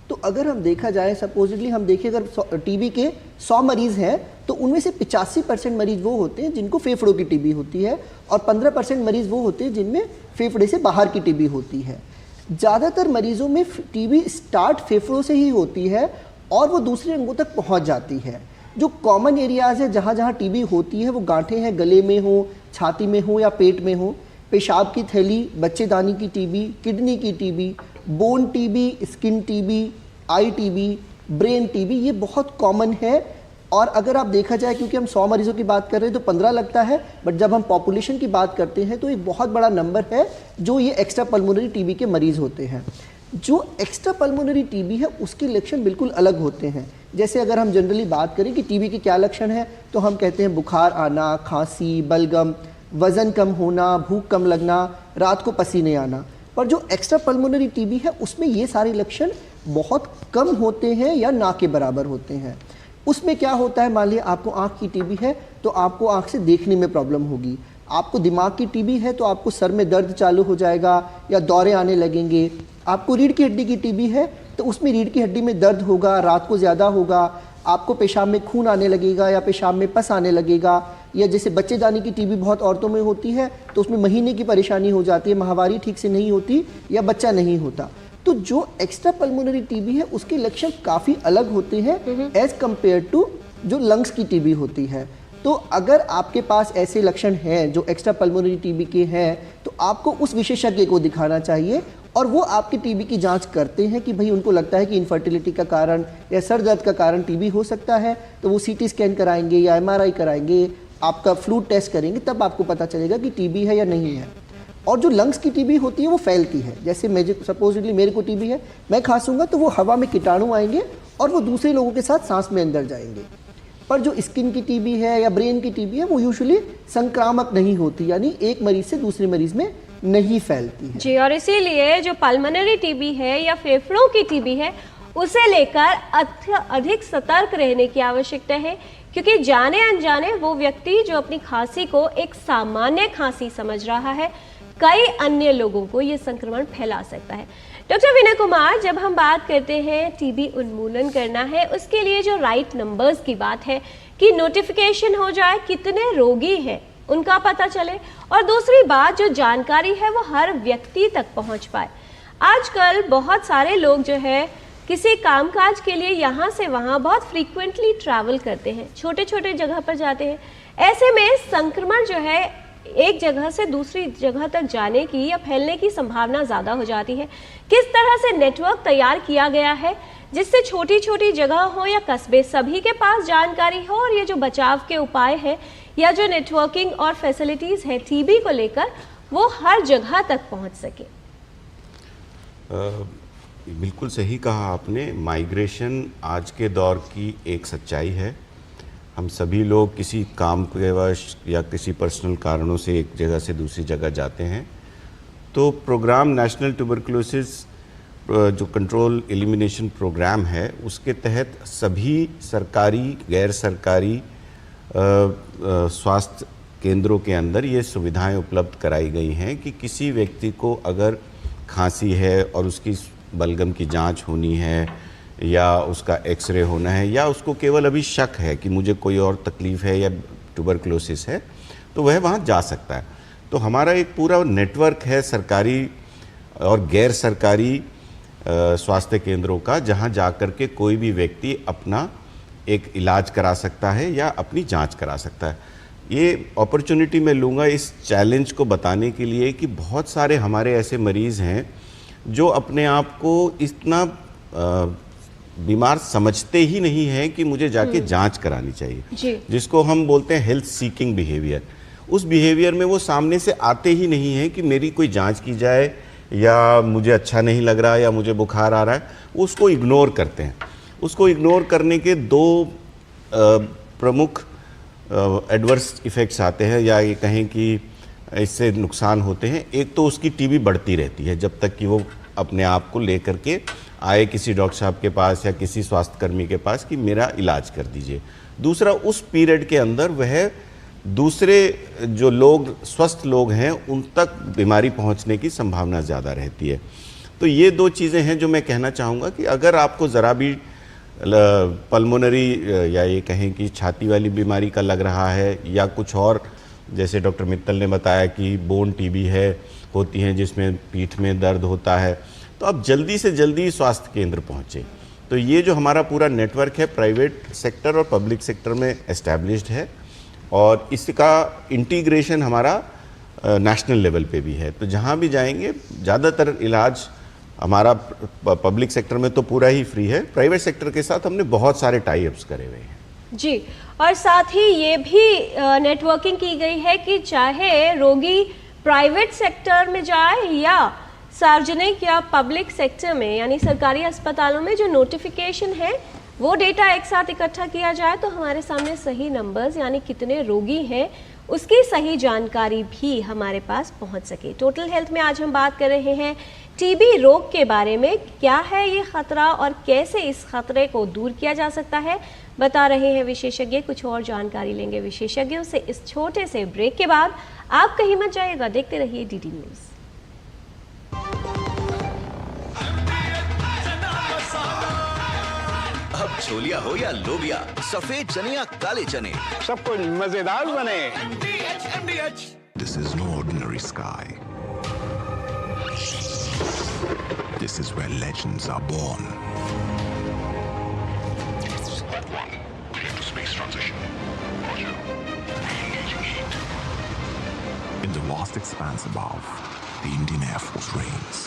तो अगर हम देखा जाए, सपोजिटली हम देखें अगर टीबी के 100 मरीज़ हैं तो उनमें से 85% मरीज़ वो होते हैं जिनको फेफड़ों की टीबी होती है, और 15% मरीज़ वो होते हैं जिनमें फेफड़े से बाहर की टीबी होती है। ज़्यादातर मरीज़ों में टीबी स्टार्ट फेफड़ों से ही होती है और वो दूसरे अंगों तक पहुंच जाती है। जो कॉमन एरियाज़ है जहाँ जहाँ टीबी होती है वो गांठें हैं, गले में हो, छाती में हो या पेट में हो, पेशाब की थैली, बच्चेदानी की टीबी, किडनी की TB, bone TB, skin TB, eye TB, brain TB, ये बहुत कॉमन है। और अगर आप देखा जाए, क्योंकि हम 100 मरीजों की बात कर रहे हैं तो 15 लगता है, बट जब हम पॉपुलेशन की बात करते हैं तो एक बहुत बड़ा नंबर है जो ये एक्स्ट्रा पल्मोनरी टीबी के मरीज़ होते हैं। जो एक्स्ट्रा पल्मोनरी टीबी है उसके लक्षण बिल्कुल अलग होते हैं। जैसे अगर हम जनरली बात करें कि टीबी के क्या लक्षण हैं, तो हम कहते हैं बुखार आना, खांसी, बलगम, वज़न कम होना, भूख कम लगना, रात को पसीने आना। पर जो एक्स्ट्रा पल्मोनरी टीबी है उसमें ये सारे लक्षण बहुत कम होते हैं या ना के बराबर होते हैं। उसमें क्या होता है, मान लिया आपको आँख की टीबी है तो आपको आँख से देखने में प्रॉब्लम होगी। आपको दिमाग की टीबी है तो आपको सर में दर्द चालू हो जाएगा या दौरे आने लगेंगे। आपको रीढ़ की हड्डी की टीबी है तो उसमें रीढ़ की हड्डी में दर्द होगा, रात को ज़्यादा होगा, आपको पेशाब में खून आने लगेगा या पेशाब में पस आने लगेगा। या जैसे बच्चेदानी की टीबी बहुत औरतों में होती है तो उसमें महीने की परेशानी हो जाती है, माहवारी ठीक से नहीं होती या बच्चा नहीं होता। तो जो एक्स्ट्रा पल्मोनरी टीबी है उसके लक्षण काफ़ी अलग होते हैं एज कम्पेयर टू जो लंग्स की टीबी होती है। तो अगर आपके पास ऐसे लक्षण हैं जो एक्स्ट्रा पल्मोनरी टीबी के हैं तो आपको उस विशेषज्ञ को दिखाना चाहिए, और वो आपकी टीबी की जांच करते हैं कि भाई उनको लगता है कि इनफर्टिलिटी का कारण या सर दर्द का कारण टीबी हो सकता है, तो वो सीटी स्कैन कराएंगे या एमआरआई कराएंगे, आपका फ्लू टेस्ट करेंगे, तब आपको पता चलेगा कि टीबी है या नहीं है। और जो लंग्स की टीबी होती है वो फैलती है। जैसे सपोजिटली मेरे को टीबी है, मैं खांसूंगा तो वो हवा में कीटाणु आएंगे और वो दूसरे लोगों के साथ सांस में अंदर जाएंगे। पर जो स्किन की टीबी है या ब्रेन की टीबी है वो यूजुअली संक्रामक नहीं होती, यानी एक मरीज से दूसरे मरीज में नहीं फैलती है। जी, और इसीलिए जो पल्मोनरी टीबी है या फेफड़ों की टीबी है उसे लेकर अधिक सतर्क रहने की आवश्यकता है, क्योंकि जाने अनजाने वो व्यक्ति जो अपनी खांसी को एक सामान्य खांसी समझ रहा है, कई अन्य लोगों को ये संक्रमण फैला सकता है। डॉक्टर विनय कुमार, जब हम बात करते हैं टीबी उन्मूलन करना है, उसके लिए जो राइट नंबर्स की बात है कि नोटिफिकेशन हो जाए, कितने रोगी हैं उनका पता चले, और दूसरी बात जो जानकारी है वो हर व्यक्ति तक पहुंच पाए। आजकल बहुत सारे लोग जो है किसी कामकाज के लिए यहाँ से वहाँ बहुत फ्रीक्वेंटली ट्रैवल करते हैं, छोटे छोटे जगह पर जाते हैं। ऐसे में संक्रमण जो है एक जगह से दूसरी जगह तक जाने की या फैलने की संभावना ज़्यादा हो जाती है। किस तरह से नेटवर्क तैयार किया गया है जिससे छोटी छोटी जगह हो या कस्बे सभी के पास जानकारी हो, और ये जो बचाव के उपाय हैं या जो नेटवर्किंग और फैसिलिटीज़ है टीबी को लेकर वो हर जगह तक पहुंच सके? बिल्कुल सही कहा आपने। माइग्रेशन आज के दौर की एक सच्चाई है। हम सभी लोग किसी काम के वश या किसी पर्सनल कारणों से एक जगह से दूसरी जगह जाते हैं। तो प्रोग्राम नेशनल ट्यूबरकुलोसिस जो कंट्रोल एलिमिनेशन प्रोग्राम है उसके तहत सभी सरकारी, गैर सरकारी स्वास्थ्य केंद्रों के अंदर ये सुविधाएं उपलब्ध कराई गई हैं कि किसी व्यक्ति को अगर खांसी है और उसकी बलगम की जांच होनी है या उसका एक्सरे होना है या उसको केवल अभी शक है कि मुझे कोई और तकलीफ़ है या ट्यूबरकुलोसिस है, तो वह वहाँ जा सकता है। तो हमारा एक पूरा नेटवर्क है सरकारी और गैर सरकारी स्वास्थ्य केंद्रों का, जहाँ जा कर के कोई भी व्यक्ति अपना एक इलाज करा सकता है या अपनी जांच करा सकता है। ये अपॉर्चुनिटी मैं लूँगा इस चैलेंज को बताने के लिए कि बहुत सारे हमारे ऐसे मरीज़ हैं जो अपने आप को इतना बीमार समझते ही नहीं है कि मुझे जाके जांच करानी चाहिए, जिसको हम बोलते हैं हेल्थ सीकिंग बिहेवियर। उस बिहेवियर में वो सामने से आते ही नहीं है कि मेरी कोई जांच की जाए या मुझे अच्छा नहीं लग रहा या मुझे बुखार आ रहा है, उसको इग्नोर करते हैं। उसको इग्नोर करने के दो प्रमुख एडवर्स इफ़ेक्ट्स आते हैं या ये कहें कि इससे नुकसान होते हैं। एक तो उसकी टीबी बढ़ती रहती है जब तक कि वो अपने आप को लेकर के आए किसी डॉक्टर साहब के पास या किसी स्वास्थ्यकर्मी के पास कि मेरा इलाज कर दीजिए। दूसरा, उस पीरियड के अंदर वह दूसरे जो लोग स्वस्थ लोग हैं उन तक बीमारी पहुंचने की संभावना ज़्यादा रहती है। तो ये दो चीज़ें हैं जो मैं कहना चाहूँगा कि अगर आपको ज़रा भी पल्मोनरी या ये कहें कि छाती वाली बीमारी का लग रहा है या कुछ और, जैसे डॉक्टर मित्तल ने बताया कि बोन टीबी होती हैं जिसमें पीठ में दर्द होता है, तो आप जल्दी से जल्दी स्वास्थ्य केंद्र पहुँचें। तो ये जो हमारा पूरा नेटवर्क है प्राइवेट सेक्टर और पब्लिक सेक्टर में एस्टैब्लिश्ड है और इसका इंटीग्रेशन हमारा नेशनल लेवल पे भी है। तो जहाँ भी जाएंगे ज़्यादातर इलाज हमारा पब्लिक सेक्टर में तो पूरा ही फ्री है, प्राइवेट सेक्टर के साथ हमने बहुत सारे टाई अप्स करे हुए हैं जी। और साथ ही ये भी नेटवर्किंग की गई है कि चाहे रोगी प्राइवेट सेक्टर में जाए या सार्वजनिक या पब्लिक सेक्टर में यानी सरकारी अस्पतालों में, जो नोटिफिकेशन है वो डेटा एक साथ इकट्ठा किया जाए तो हमारे सामने सही नंबर्स यानी कितने रोगी हैं उसकी सही जानकारी भी हमारे पास पहुंच सके। टोटल हेल्थ में आज हम बात कर रहे हैं टीबी रोग के बारे में। क्या है ये खतरा और कैसे इस खतरे को दूर किया जा सकता है, बता रहे हैं विशेषज्ञ। कुछ और जानकारी लेंगे विशेषज्ञों से इस छोटे से ब्रेक के बाद। आप कहीं मत जाइएगा, देखते रहिए डीडी न्यूज़। अब छोलिया हो या लोबिया, सफेद चने या काले चने, सब कुछ मजेदार बने। This is no ordinary sky. This is where legends are born. Space transition. Roger. Engaging heat. In the vast expanse above, the Indian Air Force reigns.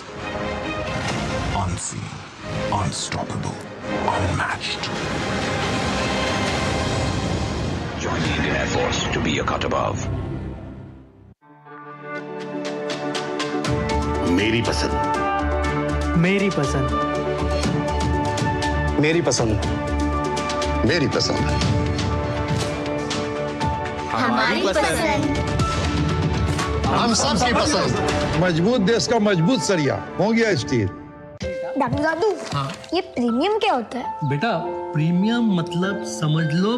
Unseen, unstoppable, unmatched. Join the Indian Air Force to be a cut above. मेरी पसंद, मेरी पसंद, मेरी पसंद, मेरी पसंद, हमारी पसंद, हम सबकी पसंद। मजबूत देश का मजबूत सरिया हो गया स्टील। दादू दादू, ये प्रीमियम क्या होता है? बेटा प्रीमियम मतलब समझ लो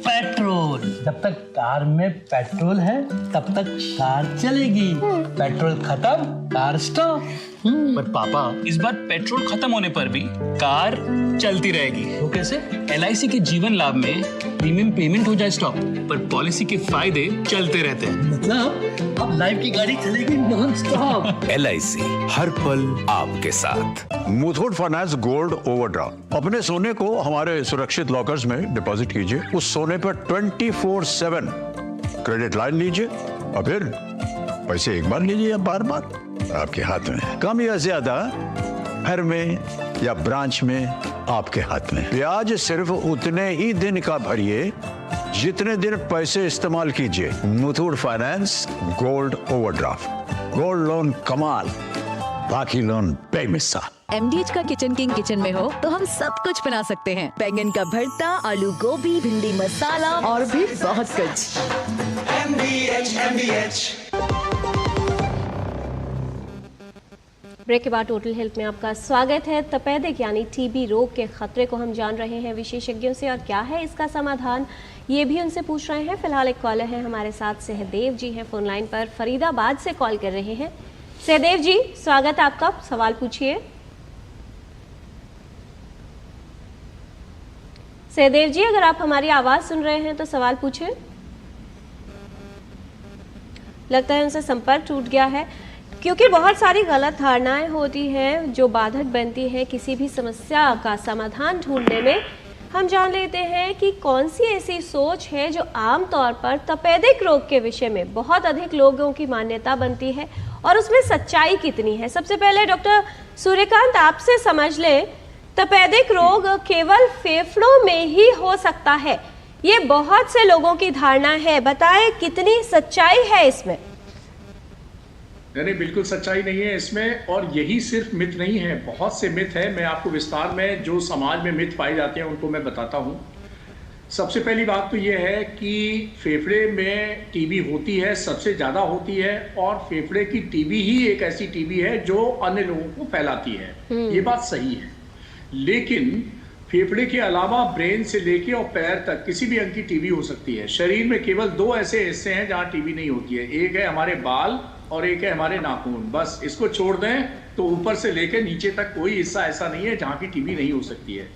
पेट्रोल। जब तक कार में पेट्रोल है तब तक कार चलेगी, पेट्रोल खत्म कार स्टॉप। पर पापा, इस बार पेट्रोल खत्म होने पर भी कार चलती रहेगी। वो कैसे? LIC के जीवन लाभ में प्रीमियम पेमेंट हो जाए स्टॉप, पर पॉलिसी के फायदे चलते रहते हैं। मतलब अब लाइफ की गाड़ी चलेगी नॉन स्टॉप। LIC हर पल आपके साथ। Muthoot finance gold overdraft. अपने सोने को हमारे सुरक्षित लॉकर्स में डिपॉजिट कीजिए। उस सोने पर 24/7 क्रेडिट लाइन लीजिए और फिर पैसे एक बार लीजिए या बार बार आपके हाथ में। कम या ज्यादा घर में या ब्रांच में आपके हाथ में। ब्याज सिर्फ उतने ही दिन का भरिए जितने दिन पैसे इस्तेमाल कीजिए। Muthoot finance gold overdraft. Gold loan कमाल, बाकी लोन बेमिसाल। MDH का किचन किंग किचन में हो तो हम सब कुछ बना सकते हैं। बैंगन का भरता, आलू गोभी, भिंडी मसाला और भी बहुत कुछ। MDH ब्रेक के बाद टोटल हेल्थ में आपका स्वागत है। तपेदिक यानी टीबी रोग के खतरे को हम जान रहे हैं विशेषज्ञों से, और क्या है इसका समाधान ये भी उनसे पूछ रहे हैं। फिलहाल एक कॉलर है हमारे साथ, सहदेव जी हैं फोन लाइन पर, फरीदाबाद से कॉल कर रहे हैं। सहदेव जी स्वागत है आपका, सवाल पूछिए। सहदेव जी अगर आप हमारी आवाज सुन रहे हैं तो सवाल पूछिए। लगता है उनसे संपर्क टूट गया है, क्योंकि बहुत सारी गलत धारणाएं होती हैं जो बाधक बनती हैं किसी भी समस्या का समाधान ढूंढने में। हम जान लेते हैं कि कौन सी ऐसी सोच है जो आमतौर पर तपेदिक रोग के विषय में बहुत अधिक लोगों की मान्यता बनती है, और उसमें सच्चाई कितनी है। सबसे पहले डॉक्टर सूर्यकांत आपसे समझ ले, तपेदिक रोग केवल फेफड़ों में ही हो सकता है, ये बहुत से लोगों की धारणा है, बताएं कितनी सच्चाई है इसमें? नहीं, बिल्कुल सच्चाई नहीं है इसमें, और यही सिर्फ मिथ नहीं है, बहुत से मिथ है। मैं आपको विस्तार में जो समाज में मिथ पाए जाते हैं उनको मैं बताता हूँ। सबसे पहली बात तो ये है कि फेफड़े में टीबी होती है, सबसे ज़्यादा होती है, और फेफड़े की टीबी ही एक ऐसी टीबी है जो अन्य लोगों को फैलाती है। ये बात सही है, लेकिन फेफड़े के अलावा ब्रेन से लेके और पैर तक किसी भी अंग की टीबी हो सकती है। शरीर में केवल 2 ऐसे हिस्से हैं जहाँ टीबी नहीं होती है, एक है हमारे बाल और एक है हमारे नाखून। बस इसको छोड़ दें तो ऊपर से लेकर नीचे तक कोई हिस्सा ऐसा नहीं है जहाँ की टीबी नहीं हो सकती है।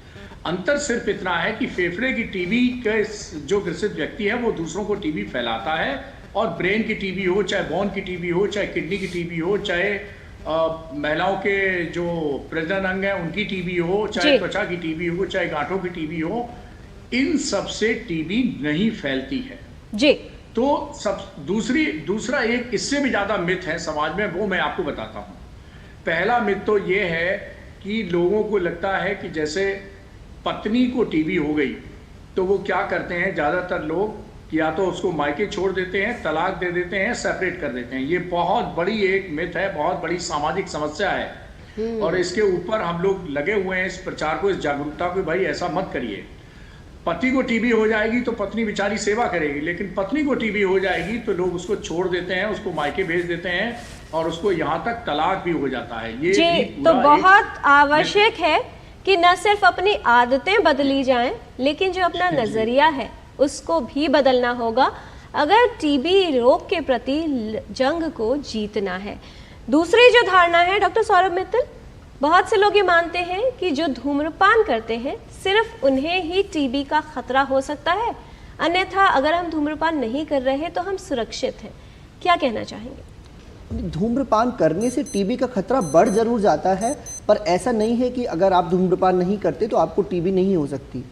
अंतर सिर्फ इतना है कि फेफड़े की टीबी के जो ग्रसित व्यक्ति है वो दूसरों को टीबी फैलाता है, और ब्रेन की टीबी हो, चाहे बोन की टीबी हो, चाहे किडनी की टीबी हो, चाहे महिलाओं के जो प्रजनन अंग है उनकी टीबी हो, चाहे त्वचा की टीबी हो, चाहे गांठों की टीबी हो, इन सब से टीबी नहीं फैलती है जी। तो दूसरा एक इससे भी ज्यादा मिथ है समाज में, वो मैं आपको बताता हूँ। पहला मिथ तो ये है कि लोगों को लगता है कि जैसे पत्नी को टीबी हो गई तो वो क्या करते हैं, ज्यादातर लोग या तो उसको मायके छोड़ देते हैं, तलाक दे देते हैं, सेपरेट कर देते हैं। ये बहुत बड़ी एक मिथ है, बहुत बड़ी सामाजिक समस्या है, और इसके ऊपर हम लोग लगे हुए हैं इस प्रचार को, इस जागरूकता को, भाई ऐसा मत करिए। पति को टीबी हो जाएगी तो पत्नी बेचारी सेवा करेगी, लेकिन पत्नी को टीबी हो जाएगी तो लोग उसको छोड़ देते हैं, उसको मायके भेज देते हैं, और उसको यहाँ तक तलाक भी हो जाता है। ये जी, तो बहुत आवश्यक है कि न सिर्फ अपनी आदतें बदली जाएं, लेकिन जो अपना नजरिया है उसको भी बदलना होगा अगर टीबी रोग के प्रति जंग को जीतना है। दूसरी जो धारणा है डॉक्टर सौरभ मित्तल, बहुत से लोग ये मानते हैं कि जो धूम्रपान करते हैं सिर्फ उन्हें ही टीबी का खतरा हो सकता है, अन्यथा अगर हम धूम्रपान नहीं कर रहे तो हम सुरक्षित हैं। क्या कहना चाहेंगे? धूम्रपान करने से टीबी का खतरा बढ़ जरूर जाता है, पर ऐसा नहीं है कि अगर आप धूम्रपान नहीं करते तो आपको टीबी नहीं हो सकती।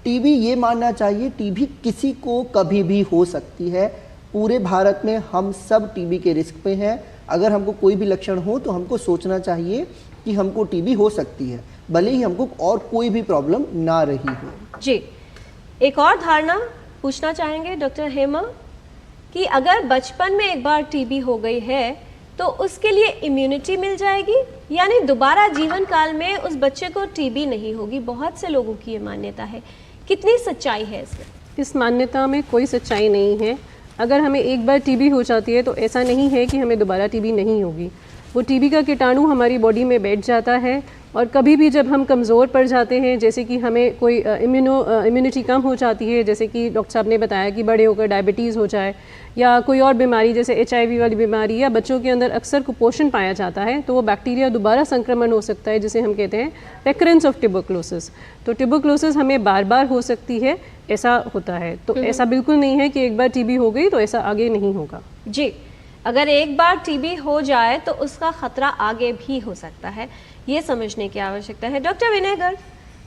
टीबी ये मानना चाहिए, टीबी किसी को कभी भी हो सकती है। पूरे भारत में हम सब टीबी के रिस्क पे हैं। अगर हमको कोई भी लक्षण हो तो हमको सोचना चाहिए कि हमको टीबी हो सकती है, भले ही हमको और कोई भी प्रॉब्लम ना रही हो। जी, एक और धारणा पूछना चाहेंगे डॉक्टर हेमा कि अगर बचपन में एक बार टीबी हो गई है तो उसके लिए इम्यूनिटी मिल जाएगी, यानी दोबारा जीवन काल में उस बच्चे को टीबी नहीं होगी। बहुत से लोगों की ये मान्यता है, कितनी सच्चाई है इसमें? इस मान्यता में कोई सच्चाई नहीं है। अगर हमें एक बार टीबी हो जाती है तो ऐसा नहीं है कि हमें दोबारा टीबी नहीं होगी। वो टीबी का कीटाणु हमारी बॉडी में बैठ जाता है, और कभी भी जब हम कमज़ोर पड़ जाते हैं, जैसे कि हमें कोई इम्यूनिटी कम हो जाती है, जैसे कि डॉक्टर साहब ने बताया कि बड़े होकर डायबिटीज़ हो जाए या कोई और बीमारी जैसे HIV वाली बीमारी, या बच्चों के अंदर अक्सर कुपोषण पाया जाता है, तो वो बैक्टीरिया दोबारा संक्रमण हो सकता है, जिसे हम कहते हैं रेकरेंस ऑफ ट्यूबरक्लोसिस। तो ट्यूबरक्लोसिस हमें बार बार हो सकती है, ऐसा होता है। तो ऐसा बिल्कुल नहीं है कि एक बार टीबी हो गई तो ऐसा आगे नहीं होगा। जी, अगर एक बार टीबी हो जाए तो उसका खतरा आगे भी हो सकता है, ये समझने की आवश्यकता है। डॉक्टर विनय गर्ग,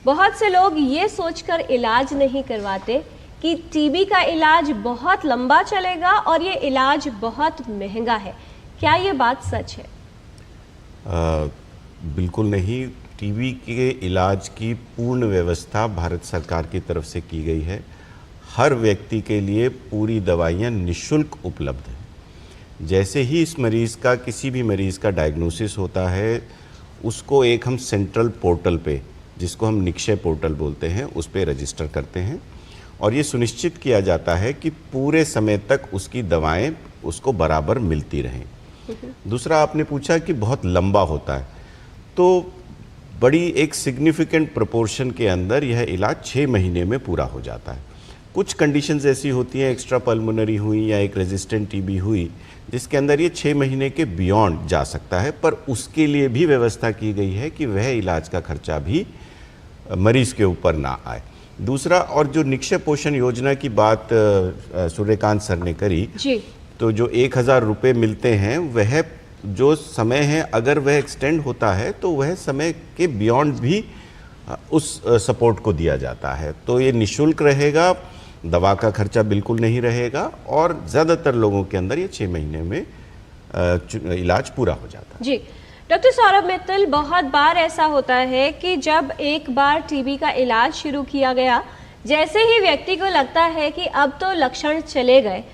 बहुत से लोग ये सोचकर इलाज नहीं करवाते कि टीबी का इलाज बहुत लंबा चलेगा और ये इलाज बहुत महंगा है। क्या ये बात सच है? बिल्कुल नहीं। टीबी के इलाज की पूर्ण व्यवस्था भारत सरकार की तरफ से की गई है। हर व्यक्ति के लिए पूरी दवाइयाँ निःशुल्क उपलब्ध हैं। जैसे ही इस मरीज़ का, किसी भी मरीज़ का डायग्नोसिस होता है, उसको एक हम सेंट्रल पोर्टल पे, जिसको हम निक्षय पोर्टल बोलते हैं, उस पे रजिस्टर करते हैं, और ये सुनिश्चित किया जाता है कि पूरे समय तक उसकी दवाएं उसको बराबर मिलती रहें। दूसरा आपने पूछा कि बहुत लंबा होता है, तो बड़ी एक सिग्निफिकेंट प्रोपोर्शन के अंदर यह इलाज 6 महीने में पूरा हो जाता है। कुछ कंडीशंस ऐसी होती हैं, एक्स्ट्रा पल्मोनरी हुई या एक रेजिस्टेंट टीबी हुई, जिसके अंदर ये 6 महीने के बियॉन्ड जा सकता है, पर उसके लिए भी व्यवस्था की गई है कि वह इलाज का खर्चा भी मरीज के ऊपर ना आए। दूसरा, और जो निक्षय पोषण योजना की बात सूर्यकांत सर ने करी जी, तो जो 1000 रुपये मिलते हैं, वह जो समय है अगर वह एक्सटेंड होता है तो वह समय के बियॉन्ड भी उस सपोर्ट को दिया जाता है। तो ये निःशुल्क रहेगा, दवा का खर्चा बिल्कुल नहीं रहेगा, और ज़्यादातर लोगों के अंदर ये 6 महीने में इलाज पूरा हो जाता है। जी डॉक्टर सौरभ मित्तल, बहुत बार ऐसा होता है कि जब एक बार टीबी का इलाज शुरू किया गया, जैसे ही व्यक्ति को लगता है कि अब तो लक्षण चले गए,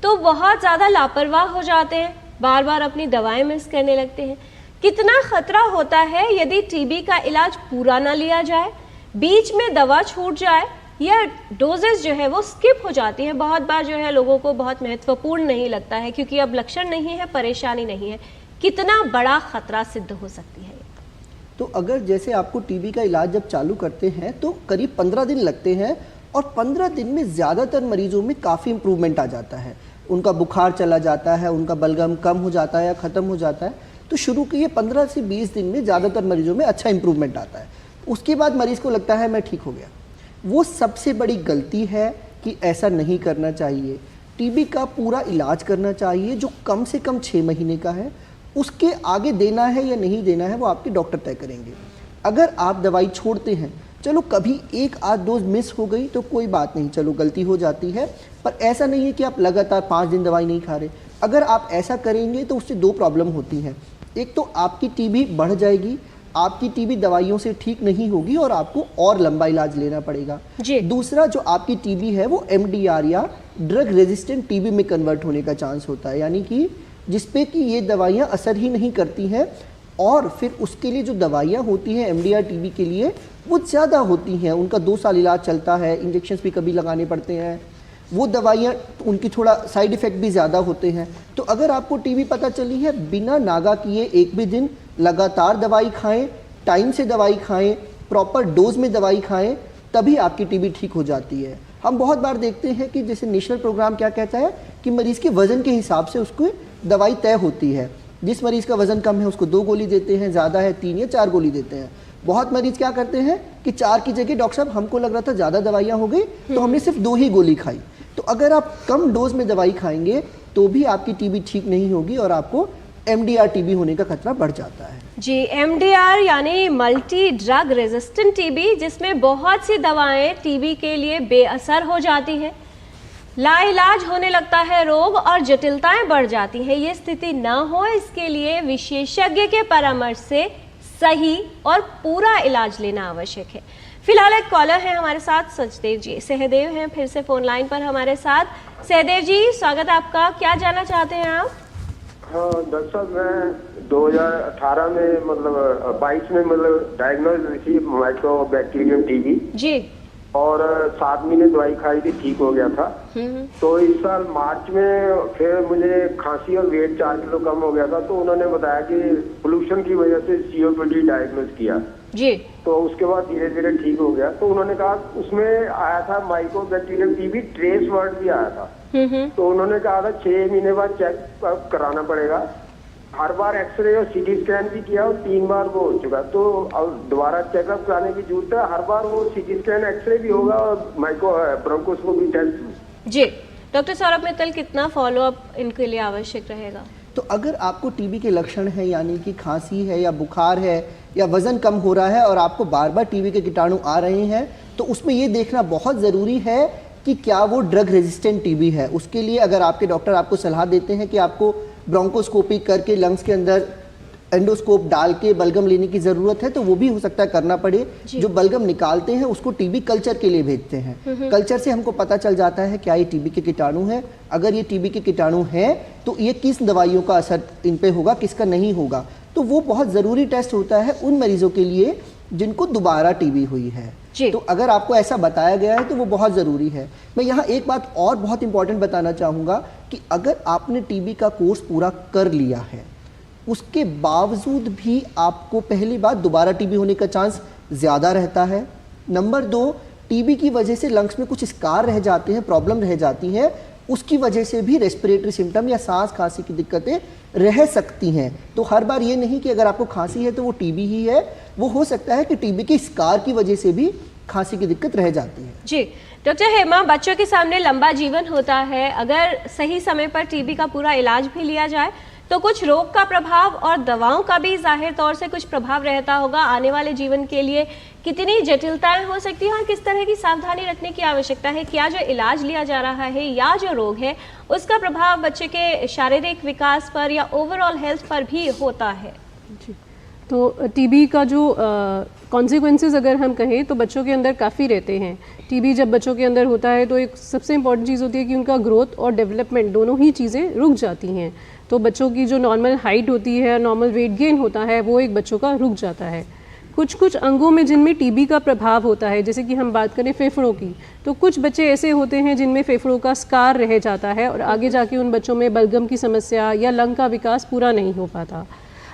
तो बहुत ज़्यादा लापरवाह हो जाते हैं, बार बार अपनी दवाएं मिस करने लगते हैं। कितना खतरा होता है यदि टीबी का इलाज पूरा ना लिया जाए, बीच में दवा छूट जाए या डोजेस जो है वो स्किप हो जाती हैं। बहुत बार जो है लोगों को बहुत महत्वपूर्ण नहीं लगता है क्योंकि अब लक्षण नहीं है, परेशानी नहीं है। कितना बड़ा खतरा सिद्ध हो सकती है? तो अगर जैसे आपको टीबी का इलाज जब चालू करते हैं तो करीब 15 दिन लगते हैं, और 15 दिन में ज़्यादातर मरीजों में काफ़ी इम्प्रूवमेंट आ जाता है। उनका बुखार चला जाता है, उनका बलगम कम हो जाता है या ख़त्म हो जाता है। तो शुरू के ये 15 से 20 दिन में ज़्यादातर मरीजों में अच्छा इम्प्रूवमेंट आता है। उसके बाद मरीज़ को लगता है मैं ठीक हो गया। वो सबसे बड़ी गलती है कि ऐसा नहीं करना चाहिए। टीबी का पूरा इलाज करना चाहिए जो कम से कम 6 महीने का है। उसके आगे देना है या नहीं देना है वो आपके डॉक्टर तय करेंगे। अगर आप दवाई छोड़ते हैं, चलो कभी 1-8 डोज मिस हो गई तो कोई बात नहीं, चलो गलती हो जाती है, पर ऐसा नहीं है कि आप लगातार 5 दिन दवाई नहीं खा रहे। अगर आप ऐसा करेंगे तो उससे 2 प्रॉब्लम होती हैं। एक तो आपकी टीबी बढ़ जाएगी, आपकी टीबी दवाइयों से ठीक नहीं होगी और आपको और लंबा इलाज लेना पड़ेगा। दूसरा, जो आपकी टीबी है वो MDR या ड्रग रेजिस्टेंट टीबी में कन्वर्ट होने का चांस होता है, यानी कि जिसपे कि ये दवाइयाँ असर ही नहीं करती हैं, और फिर उसके लिए जो दवाइयाँ होती हैं MDR टीबी के लिए वो ज़्यादा होती हैं। उनका 2 साल इलाज चलता है, इंजेक्शंस भी कभी लगाने पड़ते हैं, वो दवाइयाँ उनकी थोड़ा साइड इफ़ेक्ट भी ज़्यादा होते हैं। तो अगर आपको टीबी पता चली है, बिना नागा किए एक भी दिन लगातार दवाई खाएं, टाइम से दवाई खाएं, प्रॉपर डोज में दवाई खाएं, तभी आपकी टीबी ठीक हो जाती है। हम बहुत बार देखते हैं कि जैसे नेशनल प्रोग्राम क्या कहता है कि मरीज़ के वज़न के हिसाब से उसको दवाई तय होती है। जिस मरीज़ का वज़न कम है उसको 2 गोली देते हैं, ज़्यादा है 3 या 4 गोली देते हैं। बहुत मरीज़ क्या करते हैं कि 4 की जगह डॉक्टर साहब हमको लग रहा था ज़्यादा दवाइयाँ हो गई तो हमने सिर्फ 2 ही गोली खाई। तो अगर आप कम डोज में दवाई खाएंगे तो भी आपकी टीबी ठीक नहीं होगी और आपको MDR टीबी होने का खतरा बढ़ जाता है। जी, MDR यानी मल्टी ड्रग रेजिस्टेंट टीबी, जिसमें बहुत सी दवाएं टीबी के लिए बेअसर हो जाती हैं, लाइलाज होने लगता है रोग और जटिलताएं बढ़ जाती हैं। ये स्थिति ना हो, इसके लिए विशेषज्ञ के परामर्श से सही और पूरा इलाज लेना आवश्यक है। फिलहाल एक कॉलर है हमारे साथ, सचदेव जी। सहदेव हैं फिर से फोन लाइन पर हमारे साथ। सहदेव जी, स्वागत आपका, क्या जानना चाहते हैं आप? हाँ डॉक्टर साहब, मैं 2018 में मतलब 22 में मतलब डायग्नोज हुई थी माइक्रोबैक्टीरियम टीबी जी, और 7 महीने दवाई खाई थी, ठीक हो गया था। तो इस साल मार्च में फिर मुझे खांसी और वेट 4 किलो कम हो गया था, तो उन्होंने बताया कि पोल्यूशन की वजह से COPD डायग्नोज किया जी। तो उसके बाद धीरे धीरे ठीक हो गया। तो उन्होंने कहा उसमें आया था माइक्रोबैक्टीरियम टीबी, ट्रेस वर्ड भी आया था। तो उन्होंने कहा था 6 महीने बाद चेक कराना पड़ेगा। हर बार एक्सरे और CT स्कैन भी किया और 3 बार वो हो चुका, तो अब दोबारा चेकअप कराने की जरूरत है। हर बार वो CT स्कैन, एक्सरे भी होगा और ब्रोंकोस्कोपी टेस्ट जी। डॉक्टर सौरभ मित्तल, कितना फॉलोअप इनके लिए आवश्यक रहेगा? तो अगर आपको टीबी के लक्षण है, यानी कि खांसी है या बुखार है या वज़न कम हो रहा है और आपको बार बार टीबी के कीटाणु आ रहे हैं, तो उसमें ये देखना बहुत ज़रूरी है कि क्या वो ड्रग रेजिस्टेंट टीबी है। उसके लिए अगर आपके डॉक्टर आपको सलाह देते हैं कि आपको ब्रोंकोस्कोपी करके लंग्स के अंदर एंडोस्कोप डाल के बलगम लेने की ज़रूरत है, तो वो भी हो सकता है करना पड़े। जो बलगम निकालते हैं उसको टीबी कल्चर के लिए भेजते हैं। कल्चर से हमको पता चल जाता है क्या ये टीबी के कीटाणु हैं। अगर ये टीबी के कीटाणु हैं तो ये किस दवाइयों का असर इन पे होगा, किसका नहीं होगा। तो वो बहुत ज़रूरी टेस्ट होता है उन मरीज़ों के लिए जिनको दोबारा टीबी हुई है। तो अगर आपको ऐसा बताया गया है तो वो बहुत ज़रूरी है। मैं यहाँ एक बात और बहुत इंपॉर्टेंट बताना चाहूँगा कि अगर आपने टीबी का कोर्स पूरा कर लिया है, उसके बावजूद भी आपको पहली बात दोबारा टीबी होने का चांस ज़्यादा रहता है। नंबर 2, टीबी की वजह से लंग्स में कुछ स्कार रह जाते हैं, प्रॉब्लम रह जाती हैं, उसकी वजह से भी रेस्पिरेटरी सिम्टम या सांस खांसी की दिक्कतें रह सकती हैं। तो हर बार ये नहीं कि अगर आपको खांसी है तो वो टीबी ही है, वो हो सकता है कि टीबी के स्कार की वजह से भी खांसी की दिक्कत रह जाती है। जी डॉक्टर हेमा, बच्चों के सामने लंबा जीवन होता है, अगर सही समय पर टीबी का पूरा इलाज भी लिया जाए तो कुछ रोग का प्रभाव और दवाओं का भी जाहिर तौर से कुछ प्रभाव रहता होगा। आने वाले जीवन के लिए कितनी जटिलताएं हो सकती हैं और किस तरह की सावधानी रखने की आवश्यकता है? क्या जो इलाज लिया जा रहा है या जो रोग है उसका प्रभाव बच्चे के शारीरिक विकास पर या ओवरऑल हेल्थ पर भी होता है? जी, तो टीबी का जो कॉन्सिक्वेंसेस अगर हम कहें तो बच्चों के अंदर काफ़ी रहते हैं। टीबी जब बच्चों के अंदर होता है तो एक सबसे इम्पॉर्टेंट चीज़ होती है कि उनका ग्रोथ और डेवलपमेंट दोनों ही चीज़ें रुक जाती हैं। तो बच्चों की जो नॉर्मल हाइट होती है, नॉर्मल वेट गेन होता है, वो एक बच्चों का रुक जाता है। कुछ अंगों में जिनमें टीबी का प्रभाव होता है, जैसे कि हम बात करें फेफड़ों की, तो कुछ बच्चे ऐसे होते हैं जिनमें फेफड़ों का स्कार रह जाता है और आगे जाके उन बच्चों में बलगम की समस्या या लंग का विकास पूरा नहीं हो पाता।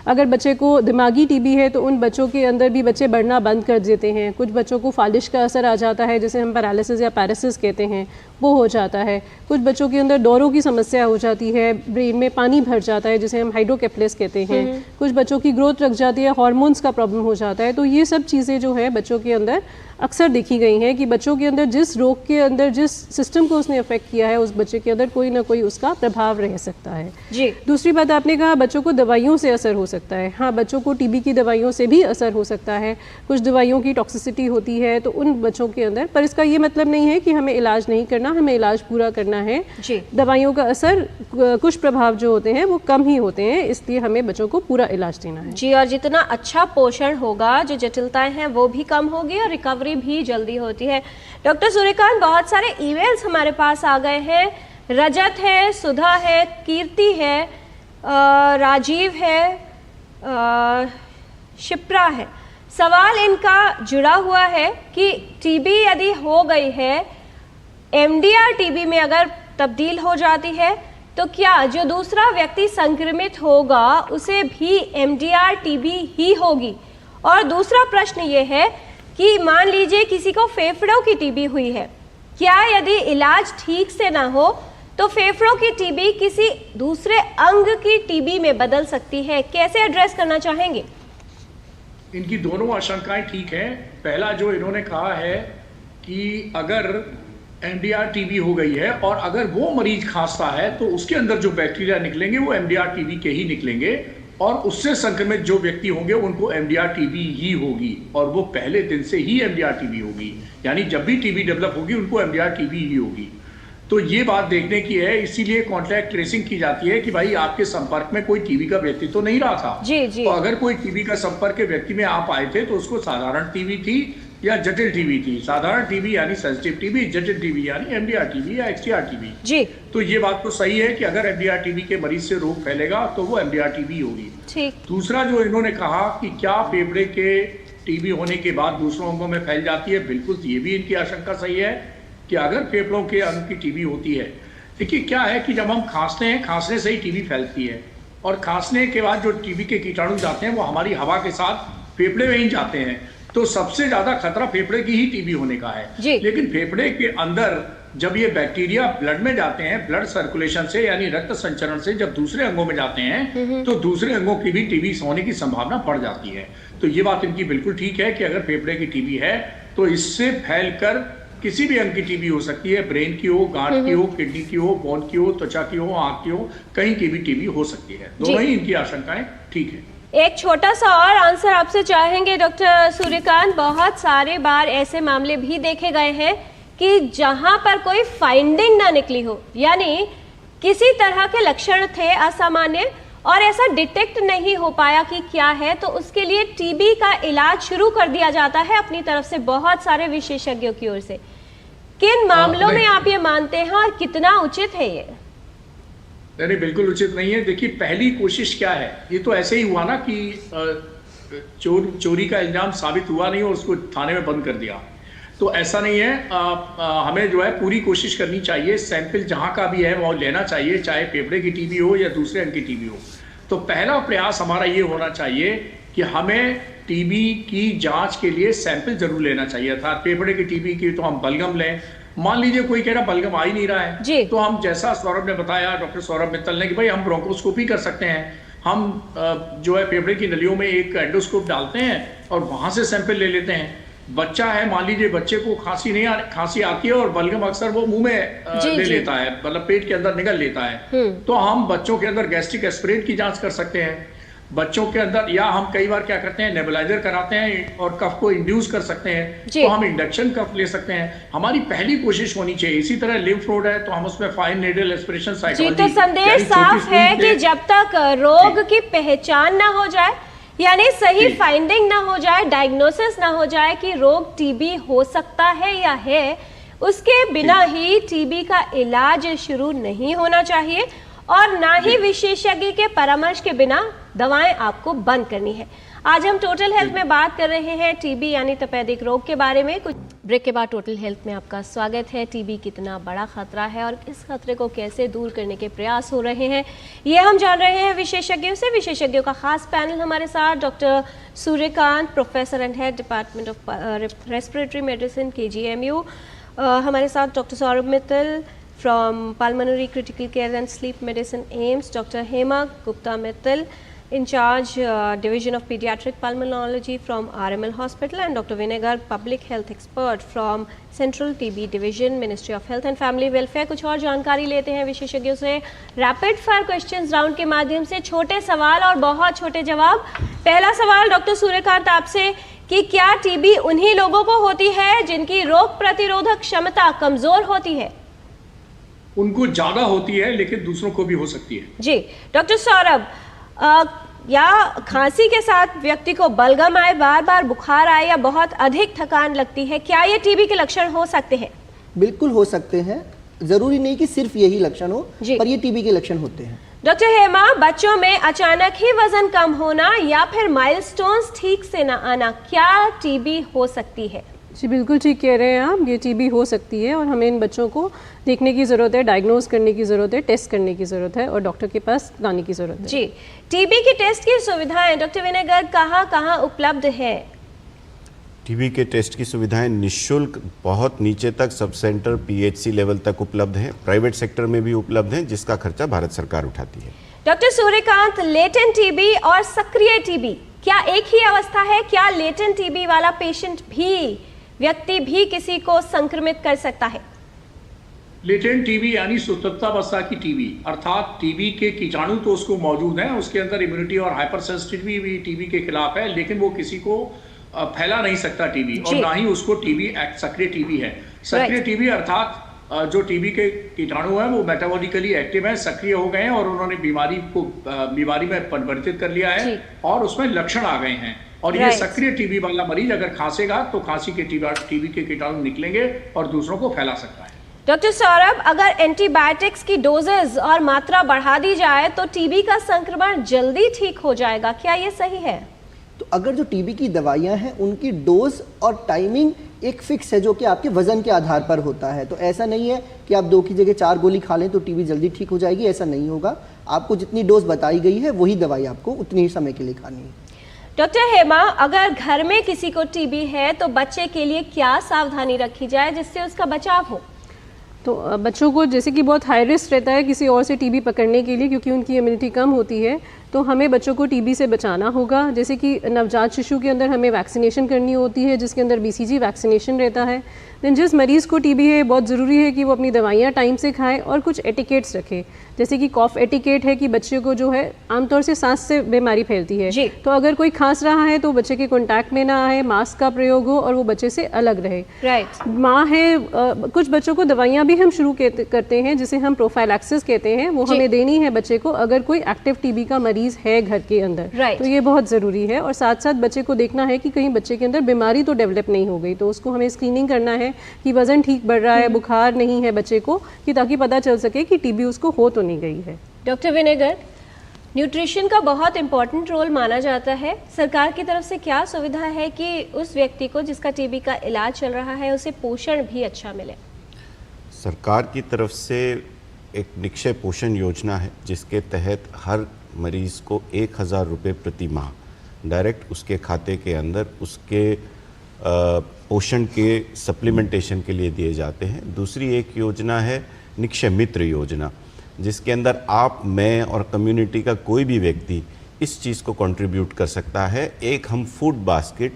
अगर बच्चे को दिमागी टीबी है तो उन बच्चों के अंदर भी बच्चे बढ़ना बंद कर देते हैं। कुछ बच्चों को फालिश का असर आ जाता है, जैसे हम पैरालिसिस या पैरासिस कहते हैं, वो हो जाता है। कुछ बच्चों के अंदर दौरों की समस्या हो जाती है, ब्रेन में पानी भर जाता है, जिसे हम हाइड्रोकेफेलस कहते हैं। कुछ बच्चों की ग्रोथ रख जाती है, हार्मोन्स का प्रॉब्लम हो जाता है। तो ये सब चीज़ें जो है बच्चों के अंदर अक्सर देखी गई हैं कि बच्चों के अंदर जिस रोग के अंदर जिस सिस्टम को उसने अफेक्ट किया है उस बच्चे के अंदर कोई ना कोई उसका प्रभाव रह सकता है। जी। दूसरी बात आपने कहा बच्चों को दवाइयों से असर हो सकता है। हाँ, बच्चों को टीबी की दवाइयों से भी असर हो सकता है। कुछ दवाइयों की टॉक्सिसिटी होती है तो उन बच्चों के अंदर, पर इसका ये मतलब नहीं है कि हमें इलाज नहीं करना, हमें इलाज पूरा करना है। जी। दवाइयों का असर, कुछ प्रभाव जो होते हैं वो कम ही होते हैं, इसलिए हमें बच्चों को पूरा इलाज देना है। जी, और जितना अच्छा पोषण होगा, जो जटिलताएं हैं वो भी कम होगी और रिकवरी भी जल्दी होती है। डॉक्टर सूर्यकांत, बहुत सारे ईमेल्स हमारे पास आ गए हैं। रजत है, सुधा है, कीर्ति है, राजीव है, शिप्रा है। सवाल इनका जुड़ा हुआ है कि टीबी यदि हो गई है, एमडीआर टीबी में अगर तब्दील हो जाती है तो क्या जो दूसरा व्यक्ति संक्रमित होगा उसे भी एमडीआर टीबी ही होगी? और दूसरा प्रश्न ये है कि मान लीजिए किसी को फेफड़ों की टीबी हुई है, क्या यदि इलाज ठीक से ना हो तो फेफड़ों की टीबी किसी दूसरे अंग की टीबी में बदल सकती है? कैसे एड्रेस करना चाहेंगे? इनकी दोनों आशंकाएं ठीक हैं। पहला जो इन्होंने कहा है कि अगर एमडीआर टीबी हो गई है और अगर वो मरीज खांसता है तो उसके अंदर जो बैक्टीरिया निकलेंगे वो एमडीआर टीबी के ही निकलेंगे और उससे संक्रमित जो व्यक्ति होंगे उनको एमडीआर टीबी ही होगी और वो पहले दिन से ही एमडीआर टीबी होगी। यानी जब भी टीबी डेवलप होगी उनको एमडीआर टीबी ही होगी। तो ये बात देखने की है, इसीलिए कॉन्टैक्ट ट्रेसिंग की जाती है कि भाई आपके संपर्क में कोई टीबी का व्यक्ति तो नहीं रहा था। जी जी। तो अगर कोई टीबी का संपर्क के व्यक्ति में आप आए थे तो उसको साधारण टीबी थी या जटिल टीबी थी। साधारण टीबी यानी सेंसिटिव टीबी, जटिल टीबी यानी एमडीआर टीबी या एक्सटीआर टीबी। जी। तो ये बात तो सही है कि अगर एमडीआर टीबी के मरीज से रोग फैलेगा तो वो एमडीआर टीबी होगी। ठीक। दूसरा जो इन्होंने कहा कि क्या फेफड़े के टीबी होने के बाद दूसरों अंगों में फैल जाती है, बिल्कुल ये भी इनकी आशंका सही है कि अगर फेफड़ों के अंग की टीबी होती है, देखिए क्या है कि जब हम खांसते हैं, खांसने से ही टीबी फैलती है और खांसने के बाद जो टीबी के कीटाणु जाते हैं वो हमारी हवा के साथ फेफड़े में ही जाते हैं। तो सबसे ज्यादा खतरा फेफड़े की ही टीबी होने का है। लेकिन फेफड़े के अंदर जब ये बैक्टीरिया ब्लड में जाते हैं, ब्लड सर्कुलेशन से यानी रक्त संचरण से जब दूसरे अंगों में जाते हैं तो दूसरे अंगों की भी टीबी होने की संभावना बढ़ जाती है। तो ये बात इनकी बिल्कुल ठीक है कि अगर फेफड़े की टीबी है तो इससे फैलकर किसी भी अंग की टीबी हो सकती है। ब्रेन की हो, गांठ की हो, किडनी की हो, बोन की हो, त्वचा की हो, आंख की हो, कहीं की भी टीबी हो सकती है। दोनों ही इनकी आशंकाएं ठीक है। एक छोटा सा और आंसर आपसे चाहेंगे डॉक्टर सूर्यकांत। बहुत सारे बार ऐसे मामले भी देखे गए हैं कि जहां पर कोई फाइंडिंग ना निकली हो, यानी किसी तरह के लक्षण थे असामान्य और ऐसा डिटेक्ट नहीं हो पाया कि क्या है, तो उसके लिए टीबी का इलाज शुरू कर दिया जाता है अपनी तरफ से बहुत सारे विशेषज्ञों की ओर से। किन मामलों में आप ये मानते हैं और कितना उचित है ये? नहीं, बिल्कुल उचित नहीं है। देखिए पहली कोशिश क्या है, ये तो ऐसे ही हुआ ना कि चोरी का इल्जाम साबित हुआ नहीं और उसको थाने में बंद कर दिया। तो ऐसा नहीं है, हमें जो है पूरी कोशिश करनी चाहिए, सैंपल जहाँ का भी है वो लेना चाहिए, चाहे फेफड़े की टीबी हो या दूसरे अंग की टीबी हो। तो पहला प्रयास हमारा ये होना चाहिए कि हमें टीबी की जांच के लिए सैंपल जरूर लेना चाहिए। अर्थात फेफड़े की टीबी की तो हम बलगम लें, मान लीजिए कोई कह रहा बलगम आ ही नहीं रहा है, तो हम जैसा सौरभ ने बताया, डॉक्टर सौरभ मित्तल ने, कि भाई हम ब्रोंकोस्कोपी कर सकते हैं, हम जो है फेफड़े की नलियों में एक एंडोस्कोप डालते हैं और वहां से सैंपल ले लेते हैं। बच्चा है, मान लीजिए बच्चे को खांसी आती है और बलगम अक्सर वो मुंह में ले लेता है, मतलब पेट के अंदर निगल लेता है, तो हम बच्चों के अंदर गैस्ट्रिक एस्पिरेट की जांच कर सकते हैं बच्चों के अंदर, या हम कई बार क्या करते हैं नेबुलाइजर कराते हैं और कफ को इंड्यूस कर सकते हैं, तो हम इंडक्शन कफ ले सकते हैं। हमारी पहली कोशिश होनी चाहिए। इसी तरह लिम्फ नोड है तो हम उसमें फाइन नीडल एस्पिरेशन साइकोलॉजी। तो संदेश साफ है कि जब तक रोग की पहचान ना हो जाए, यानी सही फाइंडिंग ना हो जाए, डायग्नोसिस ना हो जाए कि रोग टीबी हो सकता है या है, उसके बिना ही टीबी का इलाज शुरू नहीं होना चाहिए और ना ही विशेषज्ञ के परामर्श के बिना दवाएं आपको बंद करनी है। आज हम टोटल हेल्थ में बात कर रहे हैं टीबी यानी तपेदिक रोग के बारे में। कुछ ब्रेक के बाद टोटल हेल्थ में आपका स्वागत है। टीबी कितना बड़ा खतरा है और इस खतरे को कैसे दूर करने के प्रयास हो रहे हैं, ये हम जान रहे हैं विशेषज्ञों से। विशेषज्ञों का खास पैनल हमारे साथ, doctor Suryakant, professor and head department of respiratory medicine KGMU, हमारे साथ doctor Saurabh Mittal from Pulmonary Critical Care and Sleep Medicine AIIMS, Dr. Hema Gupta Mittal, in charge Division of Pediatric Pulmonology from RML Hospital, and Dr. Vinay Garg, Public Health Expert from Central TB Division, Ministry of Health and Family Welfare। कुछ और जानकारी लेते हैं विशेषज्ञों से रैपिड फायर क्वेश्चंस राउंड के माध्यम से, छोटे सवाल और बहुत छोटे जवाब। पहला सवाल डॉक्टर सूर्यकांत आपसे कि क्या टीबी उन्हीं लोगों को होती है जिनकी रोग प्रतिरोधक क्षमता कमजोर होती है? उनको ज्यादा होती है लेकिन दूसरों को भी हो सकती है। जी डॉक्टर सौरभ, या खांसी के साथ व्यक्ति को बलगम आए, बार बार बुखार आए या बहुत अधिक थकान लगती है, क्या ये टीबी के लक्षण हो सकते हैं? बिल्कुल हो सकते हैं, जरूरी नहीं कि सिर्फ यही लक्षण हो, पर ये टीबी के लक्षण होते हैं। डॉक्टर हेमा, बच्चों में अचानक ही वजन कम होना या फिर माइलस्टोन्स ठीक से न आना, क्या टीबी हो सकती है? जी बिल्कुल ठीक कह रहे हैं आप, ये टीबी हो सकती है और हमें इन बच्चों को देखने की ज़रूरत है, डायग्नोज करने की ज़रूरत है, टेस्ट करने की ज़रूरत है और डॉक्टर के पास लाने की ज़रूरत है। जी, टीबी की टेस्ट की सुविधाएं डॉक्टर विनय गर्ग कहाँ उपलब्ध है? टीबी के टेस्ट की सुविधाएं निःशुल्क बहुत नीचे तक सब सेंटर PHC लेवल तक उपलब्ध हैं, प्राइवेट सेक्टर में भी उपलब्ध हैं, जिसका खर्चा भारत सरकार उठाती है। डॉक्टर सूर्यकांत, लेटेंट टीबी और सक्रिय टीबी क्या एक ही अवस्था है? क्या लेटेंट टीबी वाला पेशेंट भी, व्यक्ति भी किसी को संक्रमित कर सकता है? लेटेंट टीबी यानी सुप्तावस्था की टीबी, अर्थात टीबी के कीटाणु तो उसको मौजूद हैं, उसके अंदर इम्यूनिटी और हाइपर सेंसिटिविटी भी टीबी के खिलाफ है, लेकिन वो किसी को फैला नहीं सकता टीबी, और ना ही उसको टीबी सक्रिय टीबी है। सक्रिय टीबी अर्थात जो टीबी के कीटाणु हैं वो मेटाबॉलिकली एक्टिव हैं, सक्रिय हो गए हैं और उन्होंने बीमारी में परिवर्तित कर लिया है और उसमें लक्षण आ गए हैं। और ये सक्रिय टीबी वाला मरीज अगर खांसेगा तो खांसी के टीबी के कीटाणु निकलेंगे और दूसरों को फैला सकता है। डॉक्टर सौरभ, अगर एंटीबायोटिक्स की डोजेज और मात्रा बढ़ा दी जाए तो टीबी का संक्रमण जल्दी ठीक हो जाएगा, क्या ये सही है? तो अगर जो टीबी की दवाइयां हैं उनकी डोज और टाइमिंग एक फिक्स है जो कि आपके वजन के आधार पर होता है, तो ऐसा नहीं है कि आप 2 की जगह 4 गोली खा लें तो टीबी जल्दी ठीक हो जाएगी, ऐसा नहीं होगा। आपको जितनी डोज बताई गई है वही दवाई आपको उतनी ही समय के लिए खानी है। डॉक्टर हेमा, अगर घर में किसी को टीबी है तो बच्चे के लिए क्या सावधानी रखी जाए जिससे उसका बचाव हो? तो बच्चों को जैसे कि बहुत हाई रिस्क रहता है किसी और से टीबी पकड़ने के लिए, क्योंकि उनकी इम्यूनिटी कम होती है, तो हमें बच्चों को टीबी से बचाना होगा। जैसे कि नवजात शिशु के अंदर हमें वैक्सीनेशन करनी होती है जिसके अंदर BCG वैक्सीनेशन रहता है। देन जिस मरीज़ को टीबी है बहुत ज़रूरी है कि वो अपनी दवाइयाँ टाइम से खाएं और कुछ एटिकेट्स रखें, जैसे कि कॉफ एटिकेट है कि बच्चे को जो है आमतौर से सांस से बीमारी फैलती है, तो अगर कोई खांस रहा है तो बच्चे के कॉन्टैक्ट में ना आए, मास्क का प्रयोग हो और वो बच्चे से अलग रहे। माँ है, कुछ बच्चों को दवाइयाँ भी हम शुरू करते हैं जिसे हम प्रोफाइलैक्सिस कहते हैं, वो हमें देनी है बच्चे को अगर कोई एक्टिव टीबी का मरीज है घर के अंदर, तो ये बहुत ज़रूरी है। और साथ साथ बच्चे को देखना है कि कहीं बच्चे के अंदर बीमारी तो डेवलप नहीं हो गई, तो उसको हमें स्क्रीनिंग करना है कि वजन ठीक बढ़ रहा है, बुखार नहीं है बच्चे को, कि ताकि पता चल सके कि टीबी उसको हो तो नहीं गई है। डॉक्टर विनय गर्ग, न्यूट्रिशन का बहुत इम्पोर्टेंट रोल माना जाता है। सरकार की तरफ से क्या सुविधा है कि उस व्यक्ति को जिसका टीबी का इलाज चल रहा है उसे पोषण भी अच्छा मिले? सरकार की तरफ से एक निक्षय पोषण योजना है जिसके तहत हर मरीज को 1000 रुपये प्रति माह डायरेक्ट उसके खाते के अंदर उसके पोषण के सप्लीमेंटेशन के लिए दिए जाते हैं। दूसरी एक योजना है निक्षय मित्र योजना, जिसके अंदर आप, मैं और कम्युनिटी का कोई भी व्यक्ति इस चीज़ को कंट्रीब्यूट कर सकता है। एक हम फूड बास्केट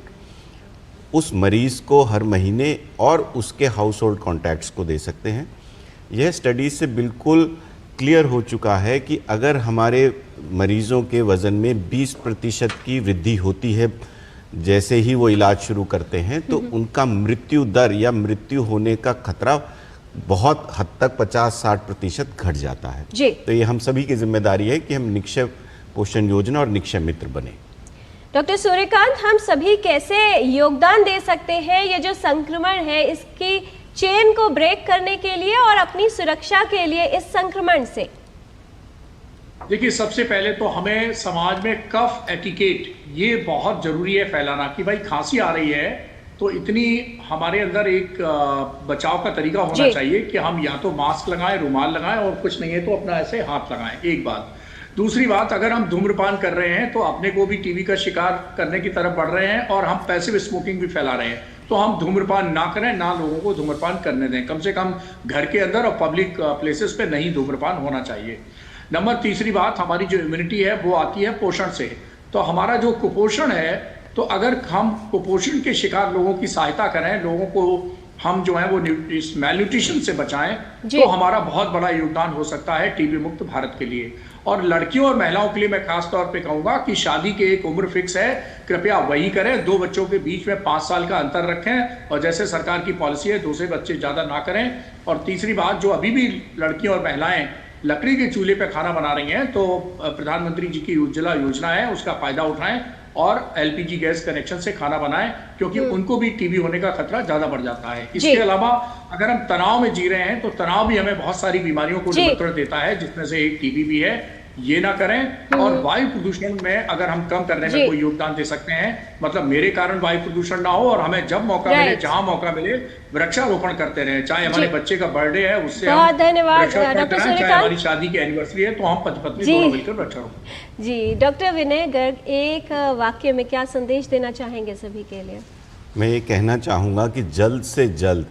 उस मरीज़ को हर महीने और उसके हाउस होल्ड कॉन्टैक्ट्स को दे सकते हैं। यह स्टडी से बिल्कुल क्लियर हो चुका है कि अगर हमारे मरीज़ों के वज़न में 20% की वृद्धि होती है जैसे ही वो इलाज शुरू करते हैं, तो उनका मृत्यु दर या मृत्यु होने का खतरा बहुत हद तक 50-60% घट जाता है जी। तो ये हम सभी की जिम्मेदारी है कि हम निक्षय पोषण योजना और निक्षय मित्र बने। डॉक्टर सूर्यकांत, हम सभी कैसे योगदान दे सकते हैं ये जो संक्रमण है इसकी चेन को ब्रेक करने के लिए और अपनी सुरक्षा के लिए इस संक्रमण से? देखिए, सबसे पहले तो हमें समाज में कफ एटिकेट ये बहुत जरूरी है फैलाना कि भाई खांसी आ रही है तो इतनी हमारे अंदर एक बचाव का तरीका होना चाहिए कि हम या तो मास्क लगाएं, रुमाल लगाएं और कुछ नहीं है तो अपना ऐसे हाथ लगाएं। एक बात। दूसरी बात, अगर हम धूम्रपान कर रहे हैं तो अपने को भी टीबी का शिकार करने की तरफ बढ़ रहे हैं और हम पैसिव स्मोकिंग भी फैला रहे हैं, तो हम धूम्रपान ना करें, ना लोगों को धूम्रपान करने दें। कम से कम घर के अंदर और पब्लिक प्लेसेस पे नहीं धूम्रपान होना चाहिए। नंबर तीसरी बात, हमारी जो इम्यूनिटी है वो आती है पोषण से। तो हमारा जो कुपोषण है, तो अगर हम कुपोषण के शिकार लोगों की सहायता करें, लोगों को हम जो है वो इस मैलन्यूट्रिशन से बचाएं, तो हमारा बहुत बड़ा योगदान हो सकता है टीबी मुक्त भारत के लिए। और लड़कियों और महिलाओं के लिए मैं खास तौर पे कहूंगा कि शादी की एक उम्र फिक्स है, कृपया वही करें। 2 बच्चों के बीच में 5 साल का अंतर रखें और जैसे सरकार की पॉलिसी है 2 से बच्चे ज़्यादा ना करें। और तीसरी बात, जो अभी भी लड़कियां और महिलाएं लकड़ी के चूल्हे पे खाना बना रही हैं, तो प्रधानमंत्री जी की उज्ज्वला योजना है उसका फायदा उठाएं और एलपीजी गैस कनेक्शन से खाना बनाएं, क्योंकि उनको भी टीबी होने का खतरा ज्यादा बढ़ जाता है। इसके अलावा अगर हम तनाव में जी रहे हैं तो तनाव भी हमें बहुत सारी बीमारियों को निमंत्रण देता है, जिसमें से एक टीबी भी है। ये ना करें। और वायु प्रदूषण में अगर हम कम करने में कोई योगदान दे सकते हैं, मतलब मेरे कारण वायु प्रदूषण ना हो और हमें जब मौका मिले, जहां मौका मिले, वृक्षारोपण करते रहे। चाहे हमारे बच्चे का बर्थडे है उससे बहुत धन्यवाद डॉक्टर सूर्यकांत। चाहे हमारी शादी की एनिवर्सरी है तो हम पति पत्नी दोनों मिलकर वृक्षारोपण। जी डॉक्टर विनय गर्ग, एक वाक्य में क्या संदेश देना चाहेंगे सभी के लिए? मैं ये कहना चाहूँगा कि जल्द से जल्द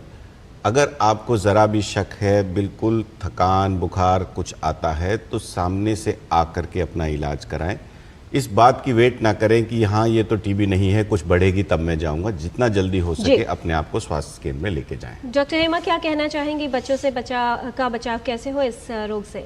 अगर आपको ज़रा भी शक है, बिल्कुल थकान बुखार कुछ आता है, तो सामने से आकर के अपना इलाज कराएं। इस बात की वेट ना करें कि हाँ ये तो टीबी नहीं है, कुछ बढ़ेगी तब मैं जाऊंगा। जितना जल्दी हो सके अपने आप को स्वास्थ्य केंद्र में लेके जाएं। डॉक्टर हेमा, क्या कहना चाहेंगी, बच्चों से बचाव कैसे हो इस रोग से?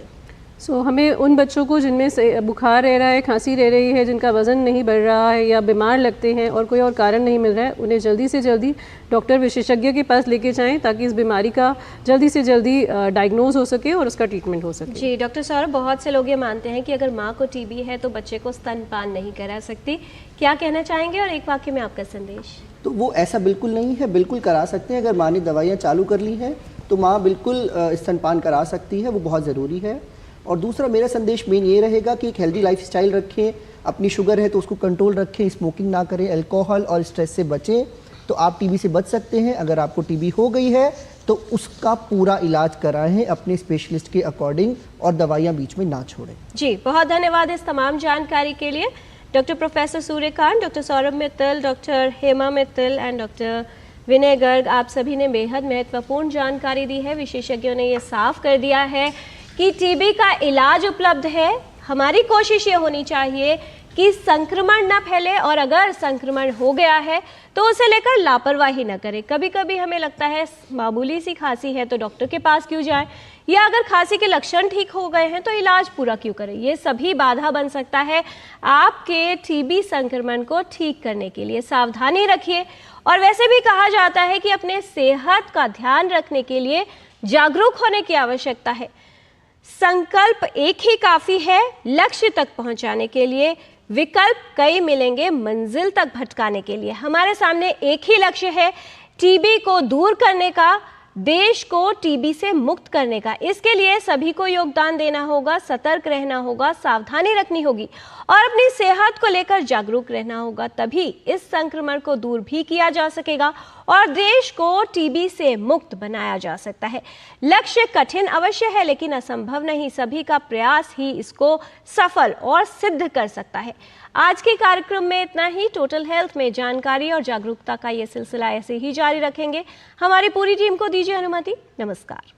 हमें उन बच्चों को जिनमें से बुखार रह रहा है, खांसी रह रही है, जिनका वज़न नहीं बढ़ रहा है या बीमार लगते हैं और कोई और कारण नहीं मिल रहा है, उन्हें जल्दी से जल्दी डॉक्टर विशेषज्ञ के पास लेके जाएं ताकि इस बीमारी का जल्दी से जल्दी डायग्नोज हो सके और उसका ट्रीटमेंट हो सके। जी डॉक्टर सौरभ, बहुत से लोग ये मानते हैं कि अगर माँ को टीबी है तो बच्चे को स्तनपान नहीं करा सकती, क्या कहना चाहेंगे और एक वाक्य में आपका संदेश? तो वो ऐसा बिल्कुल नहीं है, बिल्कुल करा सकते हैं। अगर माँ ने दवाइयाँ चालू कर ली हैं तो माँ बिल्कुल स्तनपान करा सकती है, वो बहुत ज़रूरी है। और दूसरा मेरा संदेश मेन ये रहेगा कि एक हेल्दी लाइफस्टाइल रखें, अपनी शुगर है तो उसको कंट्रोल रखें, स्मोकिंग ना करें, अल्कोहल और स्ट्रेस से बचें, तो आप टीबी से बच सकते हैं। अगर आपको टीबी हो गई है तो उसका पूरा इलाज कराएं अपने स्पेशलिस्ट के अकॉर्डिंग और दवाइयाँ बीच में ना छोड़ें। जी बहुत धन्यवाद इस तमाम जानकारी के लिए doctor professor Suryakant, doctor Saurabh Mittal, doctor Hema Mittal and doctor Vinay Garg. आप सभी ने बेहद महत्वपूर्ण जानकारी दी है। विशेषज्ञों ने ये साफ कर दिया है कि टीबी का इलाज उपलब्ध है। हमारी कोशिश ये होनी चाहिए कि संक्रमण न फैले और अगर संक्रमण हो गया है तो उसे लेकर लापरवाही न करें। कभी कभी हमें लगता है मामूली सी खांसी है तो डॉक्टर के पास क्यों जाएं, या अगर खांसी के लक्षण ठीक हो गए हैं तो इलाज पूरा क्यों करें। ये सभी बाधा बन सकता है आपके टीबी संक्रमण को ठीक करने के लिए। सावधानी रखिए। और वैसे भी कहा जाता है कि अपने सेहत का ध्यान रखने के लिए जागरूक होने की आवश्यकता है। संकल्प एक ही काफी है लक्ष्य तक पहुंचाने के लिए, विकल्प कई मिलेंगे मंजिल तक भटकाने के लिए। हमारे सामने एक ही लक्ष्य है, टीबी को दूर करने का, देश को टीबी से मुक्त करने का। इसके लिए सभी को योगदान देना होगा, सतर्क रहना होगा, सावधानी रखनी होगी और अपनी सेहत को लेकर जागरूक रहना होगा। तभी इस संक्रमण को दूर भी किया जा सकेगा और देश को टीबी से मुक्त बनाया जा सकता है। लक्ष्य कठिन अवश्य है लेकिन असंभव नहीं। सभी का प्रयास ही इसको सफल और सिद्ध कर सकता है। आज के कार्यक्रम में इतना ही। टोटल हेल्थ में जानकारी और जागरूकता का ये सिलसिला ऐसे ही जारी रखेंगे। हमारी पूरी टीम को दीजिए अनुमति। नमस्कार।